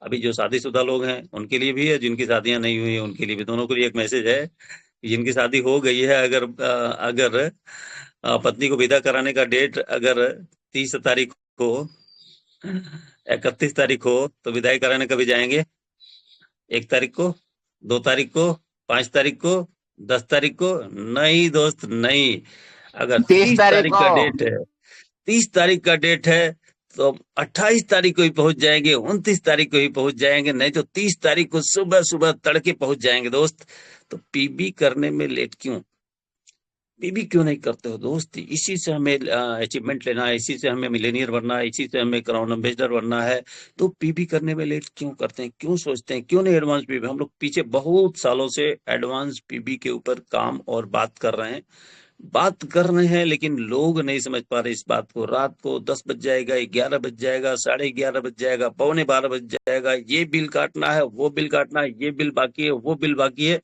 Speaker 17: अभी जो शादीशुदा लोग हैं उनके लिए भी है, जिनकी शादियां नहीं हुई है उनके लिए भी, दोनों के लिए एक मैसेज है। जिनकी शादी हो गई है, अगर पत्नी को विदा कराने का डेट अगर 30 तारीख को, 31 तारीख हो, तो विदाई कराने कभी जाएंगे? 1 तारीख को, 2 तारीख को, 5 तारीख को, 10 तारीख को? नहीं दोस्त, नहीं। अगर 30 तारीख का डेट है, 30 तारीख का डेट है, तो 28 तारीख को ही पहुंच जाएंगे, 29 तारीख को ही पहुंच जाएंगे, नहीं तो 30 तारीख को सुबह सुबह तड़के पहुंच जाएंगे दोस्त। तो पीबी करने में लेट क्यों? पीबी क्यों नहीं करते हो दोस्त? इसी से हमें अचीवमेंट लेना है, इसी से हमें मिलेनियर बनना है, इसी से हमें क्राउन एम्बेसडर बनना है। तो पीबी करने में लेट क्यों करते हैं? क्यों सोचते हैं क्यों नहीं एडवांस पीबी? हम लोग पीछे बहुत सालों से एडवांस पीबी के ऊपर काम और बात कर रहे हैं, लेकिन लोग नहीं समझ पा रहे इस बात को। रात को 10 बज जाएगा, 11 बज जाएगा, 11:30 बज जाएगा, 11:45 बज जाएगा, ये बिल काटना है, वो बिल काटना है, ये बिल बाकी है, वो बिल बाकी है।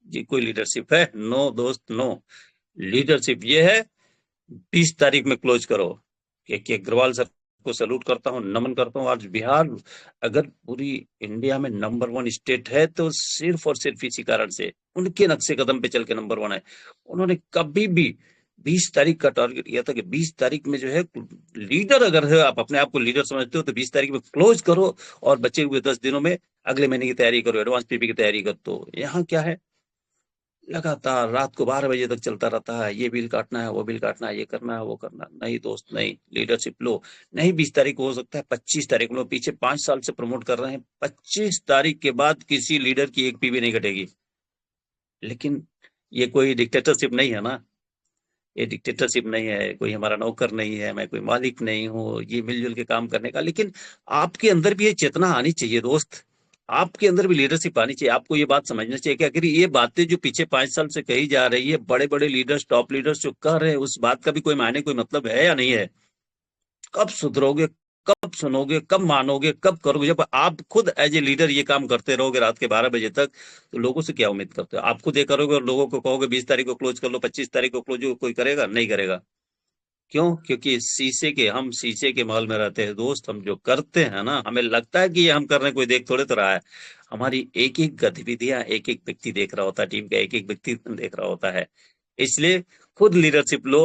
Speaker 17: ये कोई लीडरशिप है? नो दोस्त, नो। लीडरशिप ये है 20 तारीख में क्लोज करो। के अग्रवाल सर को सैल्यूट करता हूँ, नमन करता हूँ। आज बिहार अगर पूरी इंडिया में नंबर 1 स्टेट है तो सिर्फ और सिर्फ इसी कारण से, उनके नक्शे कदम पे चल के नंबर 1 है। उन्होंने कभी भी 20 तारीख का टारगेट किया था कि 20 तारीख में जो है लीडर, अगर है आप अपने आप को लीडर समझते हो, तो 20 तारीख में क्लोज करो और बचे हुए 10 दिनों में अगले महीने की तैयारी करो, एडवांस पीपी की तैयारी करो। तो यहाँ क्या है, लगातार रात को 12 बजे तक चलता रहता है, ये बिल काटना है, वो बिल काटना है, ये करना है, वो करना है। नहीं दोस्त, नहीं। लीडरशिप लो। नहीं 20 तारीख को हो सकता है 25 तारीख को। पीछे 5 साल से प्रमोट कर रहे हैं, 25 तारीख के बाद किसी लीडर की एक पीबी नहीं कटेगी। लेकिन ये कोई डिक्टेटरशिप नहीं है ना, ये डिक्टेटरशिप नहीं है, कोई हमारा नौकर नहीं है, मैं कोई मालिक नहीं हूँ, ये मिलजुल के काम करने का। लेकिन आपके अंदर भी ये चेतना आनी चाहिए दोस्त, आपके अंदर भी लीडरशिप आनी चाहिए। आपको ये बात समझना चाहिए कि अगर ये बातें जो पीछे 5 साल से कही जा रही है, बड़े बड़े लीडर्स, टॉप लीडर्स जो कह रहे हैं, उस बात का भी कोई मायने, कोई मतलब है या नहीं है? कब सुधरोगे, कब सुनोगे, कब मानोगे, कब करोगे? जब आप खुद एज ए लीडर ये काम करते रहोगे रात के 12 बजे तक, तो लोगों से क्या उम्मीद करते हो? आप खुद ये करोगे और लोगों को कहोगे 20 तारीख को क्लोज कर लो, 25 तारीख को क्लोज, कोई करेगा? नहीं करेगा। क्यों? क्योंकि हम शीशे के महल में रहते हैं दोस्त। हम जो करते हैं ना, हमें लगता है कि ये हम कर रहे हैं, कोई देख थोड़े तो रहा है। हमारी एक एक गतिविधियां एक एक व्यक्ति देख रहा होता है, टीम का एक एक व्यक्ति देख रहा होता है। इसलिए खुद लीडरशिप लो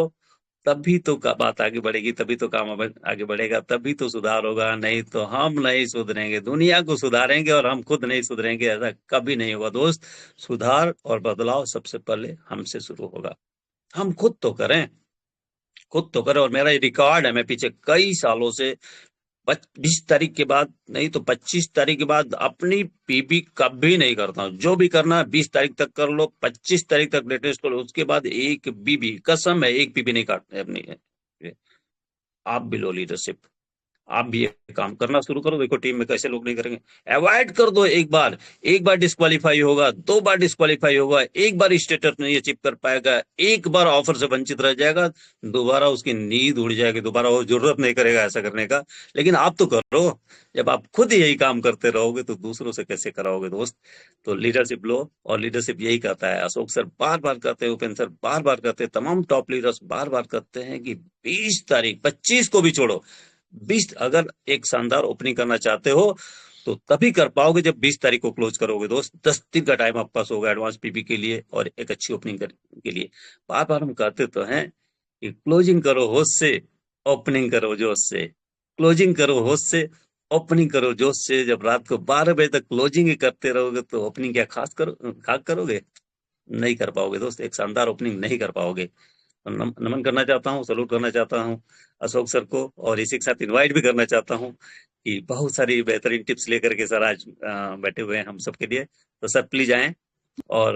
Speaker 17: तभी तो बात आगे बढ़ेगी, तभी तो काम आगे बढ़ेगा, तभी तो सुधार होगा। नहीं तो हम नहीं सुधरेंगे, दुनिया को सुधारेंगे और हम खुद नहीं सुधरेंगे, ऐसा कभी नहीं होगा दोस्त। सुधार और बदलाव सबसे पहले हमसे शुरू होगा। हम खुद तो करें, खुद तो करें। और मेरा ये रिकॉर्ड है, मैं पीछे कई सालों से 20 तारीख के बाद नहीं तो 25 तारीख के बाद अपनी पीबी कभी नहीं करता हूँ। जो भी करना है 20 तारीख तक कर लो, 25 तारीख तक लेटेस्ट कर लो, उसके बाद एक बीबी, कसम है, एक बीबी नहीं काटते अपनी। आप भी लो लीडरशिप, आप भी ये काम करना शुरू करो। देखो टीम में कैसे लोग नहीं करेंगे। अवॉइड कर दो। एक बार डिस्क्वालीफाई होगा, 2 बार डिस्क्वालीफाई होगा, एक बार स्टेटस नहीं अचीव कर पाएगा, एक बार ऑफर से वंचित रह जाएगा, दोबारा उसकी नींद उड़ जाएगी, दोबारा वो जरूरत नहीं करेगा ऐसा करने का। लेकिन आप तो करो। जब आप खुद यही काम करते रहोगे तो दूसरों से कैसे कराओगे दोस्त। तो लीडरशिप लो, और लीडरशिप यही कहता है, अशोक सर बार बार कहते हैं, उपेंद्र सर बार बार कहते हैं, तमाम टॉप लीडर्स बार बार कहते हैं कि 20 तारीख, 25 को भी छोड़ो, 20 अगर एक शानदार ओपनिंग करना चाहते हो तो तभी कर पाओगे जब 20 तारीख को क्लोज करोगे दोस्त। 10 दिन का टाइम आपके पास होगा एडवांस पीपी के लिए और एक अच्छी ओपनिंग के लिए। बार बार हम कहते तो हैं कि क्लोजिंग करो होश से, ओपनिंग करो जोश से। क्लोजिंग करो होश से, ओपनिंग करो जोश से। जब रात को 12 बजे तक क्लोजिंग ही करते रहोगे तो ओपनिंग क्या खाक करोगे? नहीं कर पाओगे दोस्त, एक शानदार ओपनिंग नहीं कर पाओगे। नमन करना चाहता हूँ, सलूट करना चाहता हूँ अशोक सर को, और इसी के साथ इनवाइट भी करना चाहता हूँ कि बहुत सारी बेहतरीन टिप्स लेकर के सर आज बैठे हुए हैं हम सबके लिए। तो सर प्लीज आए और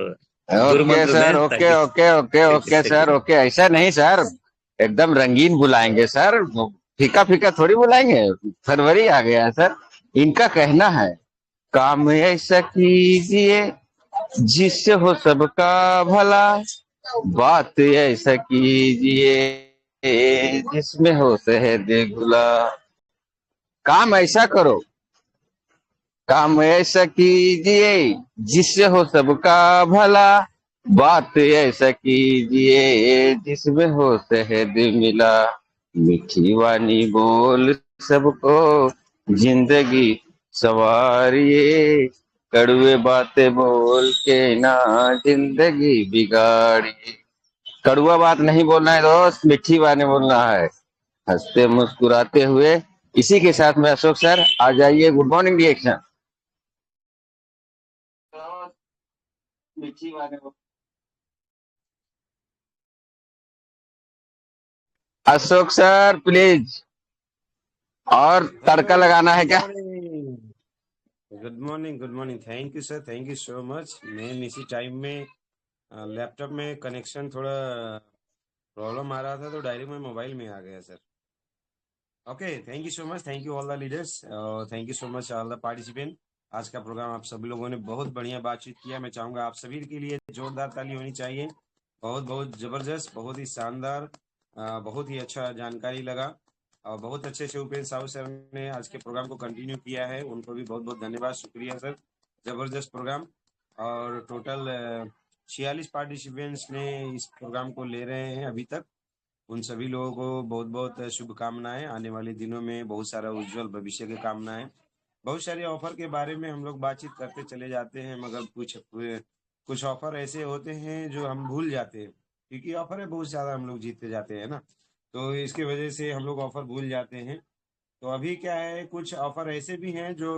Speaker 17: गुरु
Speaker 1: ओके
Speaker 17: मंत्र
Speaker 1: सर,
Speaker 17: दें
Speaker 1: ओके
Speaker 17: ताकि
Speaker 1: okay okay okay sir, okay. ऐसा नहीं सर, एकदम रंगीन बुलाएंगे सर, वो फीका फीका थोड़ी बुलाएंगे। फरवरी आ गया है सर। इनका कहना है, काम ऐसा कीजिए जिससे हो सबका भला, बात ऐसा कीजिए जिसमें हो शहद घुला। काम ऐसा करो, काम ऐसा कीजिए जिससे हो सबका भला, बात ऐसा कीजिए जिसमें हो शहद मिला। मीठी वाणी बोल सबको जिंदगी सवारिए, कड़वे बातें बोल के ना जिंदगी बिगाड़िए। कड़वा बात नहीं बोलना है दोस्त, मीठी बातें बोलना है, हंसते मुस्कुराते हुए। इसी के साथ में अशोक सर आ जाइए। Good morning reaction. मीठी बातें अशोक सर प्लीज। और तड़का लगाना है क्या?
Speaker 2: Good morning, good morning. Thank you sir, thank you so much. मैं इसी टाइम में लैपटॉप में कनेक्शन थोड़ा प्रॉब्लम आ रहा था तो डायरेक्ट मैं मोबाइल में आ गया sir. Okay, thank you so much, thank you all the leaders, thank you so much all the participant. आज का प्रोग्राम आप सभी लोगों ने बहुत बढ़िया बातचीत किया। मैं चाहूंगा आप सभी के लिए जोरदार ताली होनी चाहिए। बहुत बहुत जबरदस्त, बहुत ही शानदार, बहुत ही अच्छा जानकारी लगा, और बहुत अच्छे से उपेंद्र साहू सर ने आज के प्रोग्राम को कंटिन्यू किया है। उनको भी बहुत बहुत धन्यवाद, शुक्रिया सर। जबरदस्त प्रोग्राम, और टोटल 46 पार्टिसिपेंट्स ने इस प्रोग्राम को ले रहे हैं अभी तक। उन सभी लोगों को बहुत बहुत शुभकामनाएं। आने वाले दिनों में बहुत सारा उज्जवल भविष्य की कामनाएं। बहुत सारे ऑफर के बारे में हम लोग बातचीत करते चले जाते हैं, मगर कुछ ऑफर ऐसे होते हैं जो हम भूल जाते हैं, क्योंकि ऑफर है बहुत ज्यादा, हम लोग जीतते जाते हैं ना, तो इसके वजह से हम लोग ऑफर भूल जाते हैं। तो अभी क्या है, कुछ ऑफर ऐसे भी हैं जो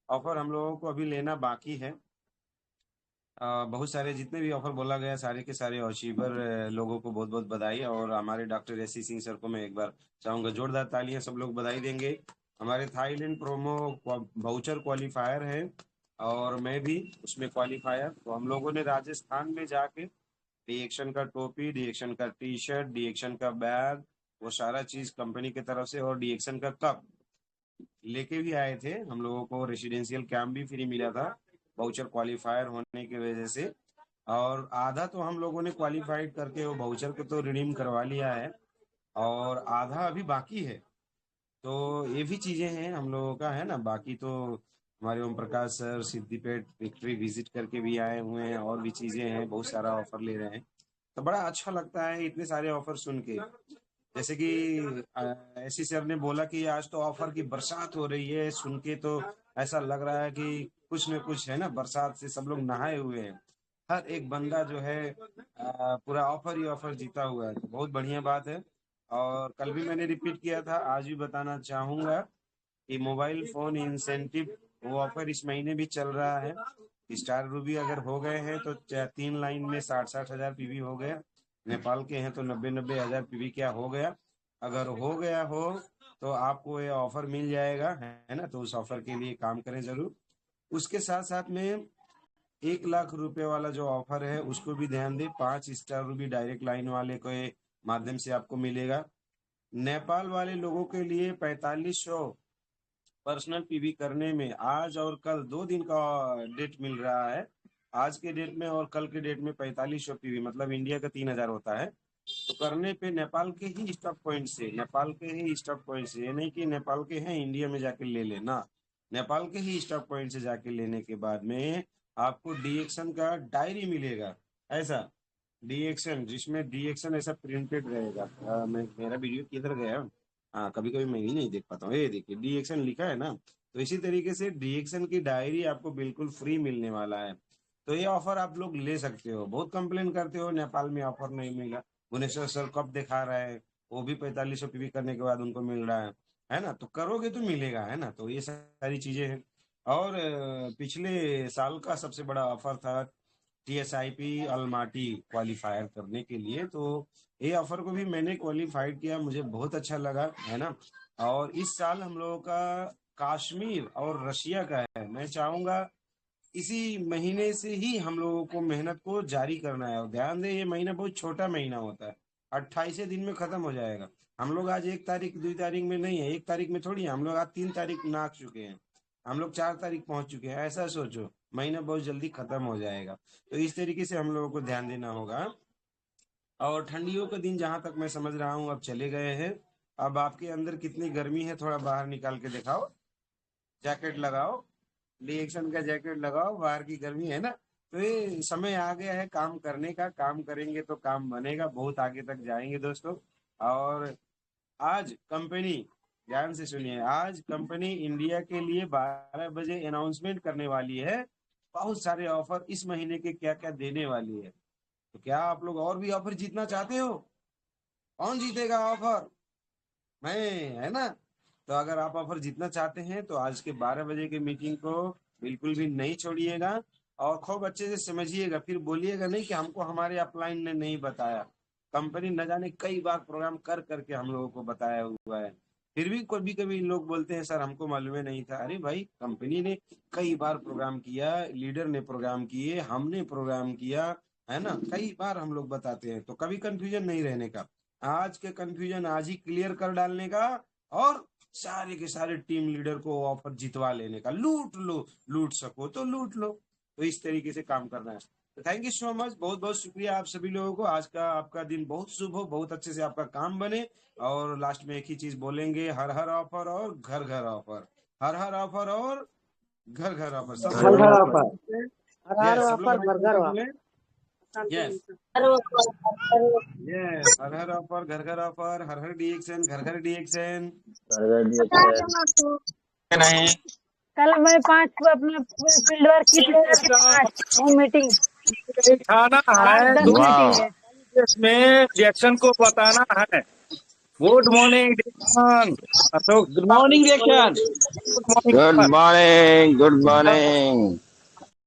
Speaker 2: ऑफर हम लोगों को अभी लेना बाकी है। बहुत सारे जितने भी ऑफर बोला गया सारे के सारे अचीवर लोगों को बहुत बहुत बधाई। और हमारे डॉक्टर एस.सी. सिंह सर को मैं एक बार चाहूंगा जोरदार तालियां, सब लोग बधाई देंगे। हमारे थाईलैंड प्रोमो वाउचर क्वालिफायर है, और मैं भी उसमें क्वालिफायर। तो हम लोगों ने राजस्थान में जाके डीएक्शन का टोपी, डीएक्शन का टी शर्ट, डीएक्शन का बैग, वो सारा चीज कंपनी की तरफ से, और डीएक्शन का कप लेके भी आए थे। हम लोगों को रेसिडेंशियल कैंप भी फ्री मिला था वाउचर क्वालिफायर होने की वजह से। और आधा तो हम लोगों ने क्वालिफाइड करके वो वाउचर को तो रिडीम करवा लिया है, और आधा अभी बाकी है। तो ये भी चीजें हैं हम लोगों का, है ना। बाकी तो हमारे Om Prakash sir Siddipet factory visit करके भी आए हुए हैं, और भी चीजें हैं, बहुत सारा ऑफर ले रहे हैं। तो बड़ा अच्छा लगता है इतने सारे ऑफर सुन के। जैसे कि ऐसी सर ने बोला कि आज तो ऑफर की बरसात हो रही है, सुन के तो ऐसा लग रहा है कि कुछ न कुछ है ना, बरसात से सब लोग नहाए हुए हैं। हर एक बंदा जो है पूरा ऑफर ही ऑफर जीता हुआ है, तो बहुत बढ़िया बात है। और कल भी मैंने रिपीट किया था, आज भी बताना चाहूंगा कि मोबाइल फोन इंसेंटिव वो ऑफर इस महीने भी चल रहा है। स्टार रूबी अगर हो गए हैं तो 3 लाइन में 60-60 हजार पीवी हो गया, नेपाल के हैं तो 90-90 हजार पीवी क्या हो गया। अगर हो गया हो तो आपको ये ऑफर मिल जाएगा, है ना। तो उस ऑफर के लिए काम करें जरूर। उसके साथ साथ में 1 लाख रुपए वाला जो ऑफर है उसको भी ध्यान दें। 5 स्टार रूबी डायरेक्ट लाइन वाले के माध्यम से आपको मिलेगा। नेपाल वाले लोगों के लिए 4500 पर्सनल पीवी करने में आज और कल 2 दिन का डेट मिल रहा है। आज के डेट में और कल के डेट में 4500 पीवी मतलब इंडिया का 3000 होता है। तो करने पे नेपाल के ही स्टॉप पॉइंट से, नेपाल के ही स्टॉप पॉइंट से, ये नहीं कि नेपाल के हैं इंडिया में जाके ले लेना, नेपाल के ही स्टॉप पॉइंट से जाके लेने के बाद में आपको डीएक्शन का डायरी मिलेगा। ऐसा डीएक्शन जिसमें डीएक्शन ऐसा प्रिंटेड रहेगा। मेरा वीडियो किधर गया? हाँ, कभी कभी मैं ही नहीं देख पाता हूँ। ये देखिए डीएक्शन लिखा है ना, तो इसी तरीके से डीएक्शन की डायरी आपको बिल्कुल फ्री मिलने वाला है। तो ये ऑफर आप लोग ले सकते हो। बहुत कंप्लेन करते हो नेपाल में ऑफर नहीं मिला, भुवनेश्वर सर कब दिखा रहा है, वो भी 4500 पीवी करने के बाद उनको मिल रहा है ना। तो करोगे तो मिलेगा, है ना। तो ये सारी चीजें हैं। और पिछले साल का सबसे बड़ा ऑफर था TSIP अलमाटी क्वालिफायर करने के लिए, तो ये ऑफर को भी मैंने क्वालिफाइड किया, मुझे बहुत अच्छा लगा, है ना। और इस साल हम लोगों का कश्मीर और रशिया का है। मैं चाहूंगा इसी महीने से ही हम लोगों को मेहनत को जारी करना है। और ध्यान दें ये महीना बहुत छोटा महीना होता है, 28 दिन में खत्म हो जाएगा। हम लोग आज 1 तारीख 2 तारीख में नहीं है, 1 तारीख में थोड़ी है, हम लोग आज 3 तारीख नाक चुके हैं, हम लोग 4 तारीख पहुंच चुके हैं। ऐसा सोचो महीना बहुत जल्दी खत्म हो जाएगा। तो इस तरीके से हम लोगों को ध्यान देना होगा। और ठंडियों के दिन जहां तक मैं समझ रहा हूँ अब चले गए हैं। अब आपके अंदर कितनी गर्मी है थोड़ा बाहर निकाल के दिखाओ, जैकेट लगाओ, डीएक्शन का जैकेट लगाओ, बाहर की गर्मी है ना। तो ये समय आ गया है काम करने का, काम करेंगे तो काम बनेगा, बहुत आगे तक जाएंगे दोस्तों। और आज कंपनी, ध्यान से सुनिए, आज कंपनी इंडिया के लिए 12 बजे अनाउंसमेंट करने वाली है बहुत सारे ऑफर इस महीने के क्या क्या देने वाली है। तो क्या आप लोग और भी ऑफर जीतना चाहते हो? कौन जीतेगा ऑफर? मैं, है ना। तो अगर आप ऑफर जीतना चाहते हैं तो आज के 12 बजे के मीटिंग को बिल्कुल भी नहीं छोड़िएगा और खूब अच्छे से समझिएगा। फिर बोलिएगा नहीं कि हमको हमारे अपलाइन ने नहीं बताया। कंपनी न जाने कई बार प्रोग्राम कर करके हम लोगों को बताया हुआ है, फिर भी कभी कभी लोग बोलते हैं सर हमको मालूम नहीं था। अरे भाई, कंपनी ने कई बार प्रोग्राम किया, लीडर ने प्रोग्राम किए, हमने प्रोग्राम किया, है ना। कई बार हम लोग बताते हैं, तो कभी कंफ्यूजन नहीं रहने का। आज के कंफ्यूजन आज ही क्लियर कर डालने का और सारे के सारे टीम लीडर को ऑफर जितवा लेने का। लूट लो, लूट सको तो लूट लो। तो इस तरीके से काम करना है। तो थैंक यू सो मच, बहुत बहुत शुक्रिया आप सभी लोगों को। आज का आपका दिन बहुत शुभ हो, बहुत अच्छे से आपका काम बने। और लास्ट में एक ही चीज बोलेंगे, हर हर ऑफर और घर घर ऑफर, हर हर ऑफर और घर घर ऑफर, सब
Speaker 5: हर घर ऑफर,
Speaker 2: यस, सब लोग यस यस, हर हर ऑफर, घर घर ऑफर, हर हर डीएक्शन, घर घर डीएक्शन।
Speaker 14: नहीं, कल मैं 5 को अपना फील्ड वर्क की मीटिंग
Speaker 6: खाना है,
Speaker 14: 10 मीटिंग है।
Speaker 6: इसमें रिएक्शन को बताना है। Good morning reaction, Ashok.
Speaker 5: Good morning reaction.
Speaker 1: Good morning, good morning.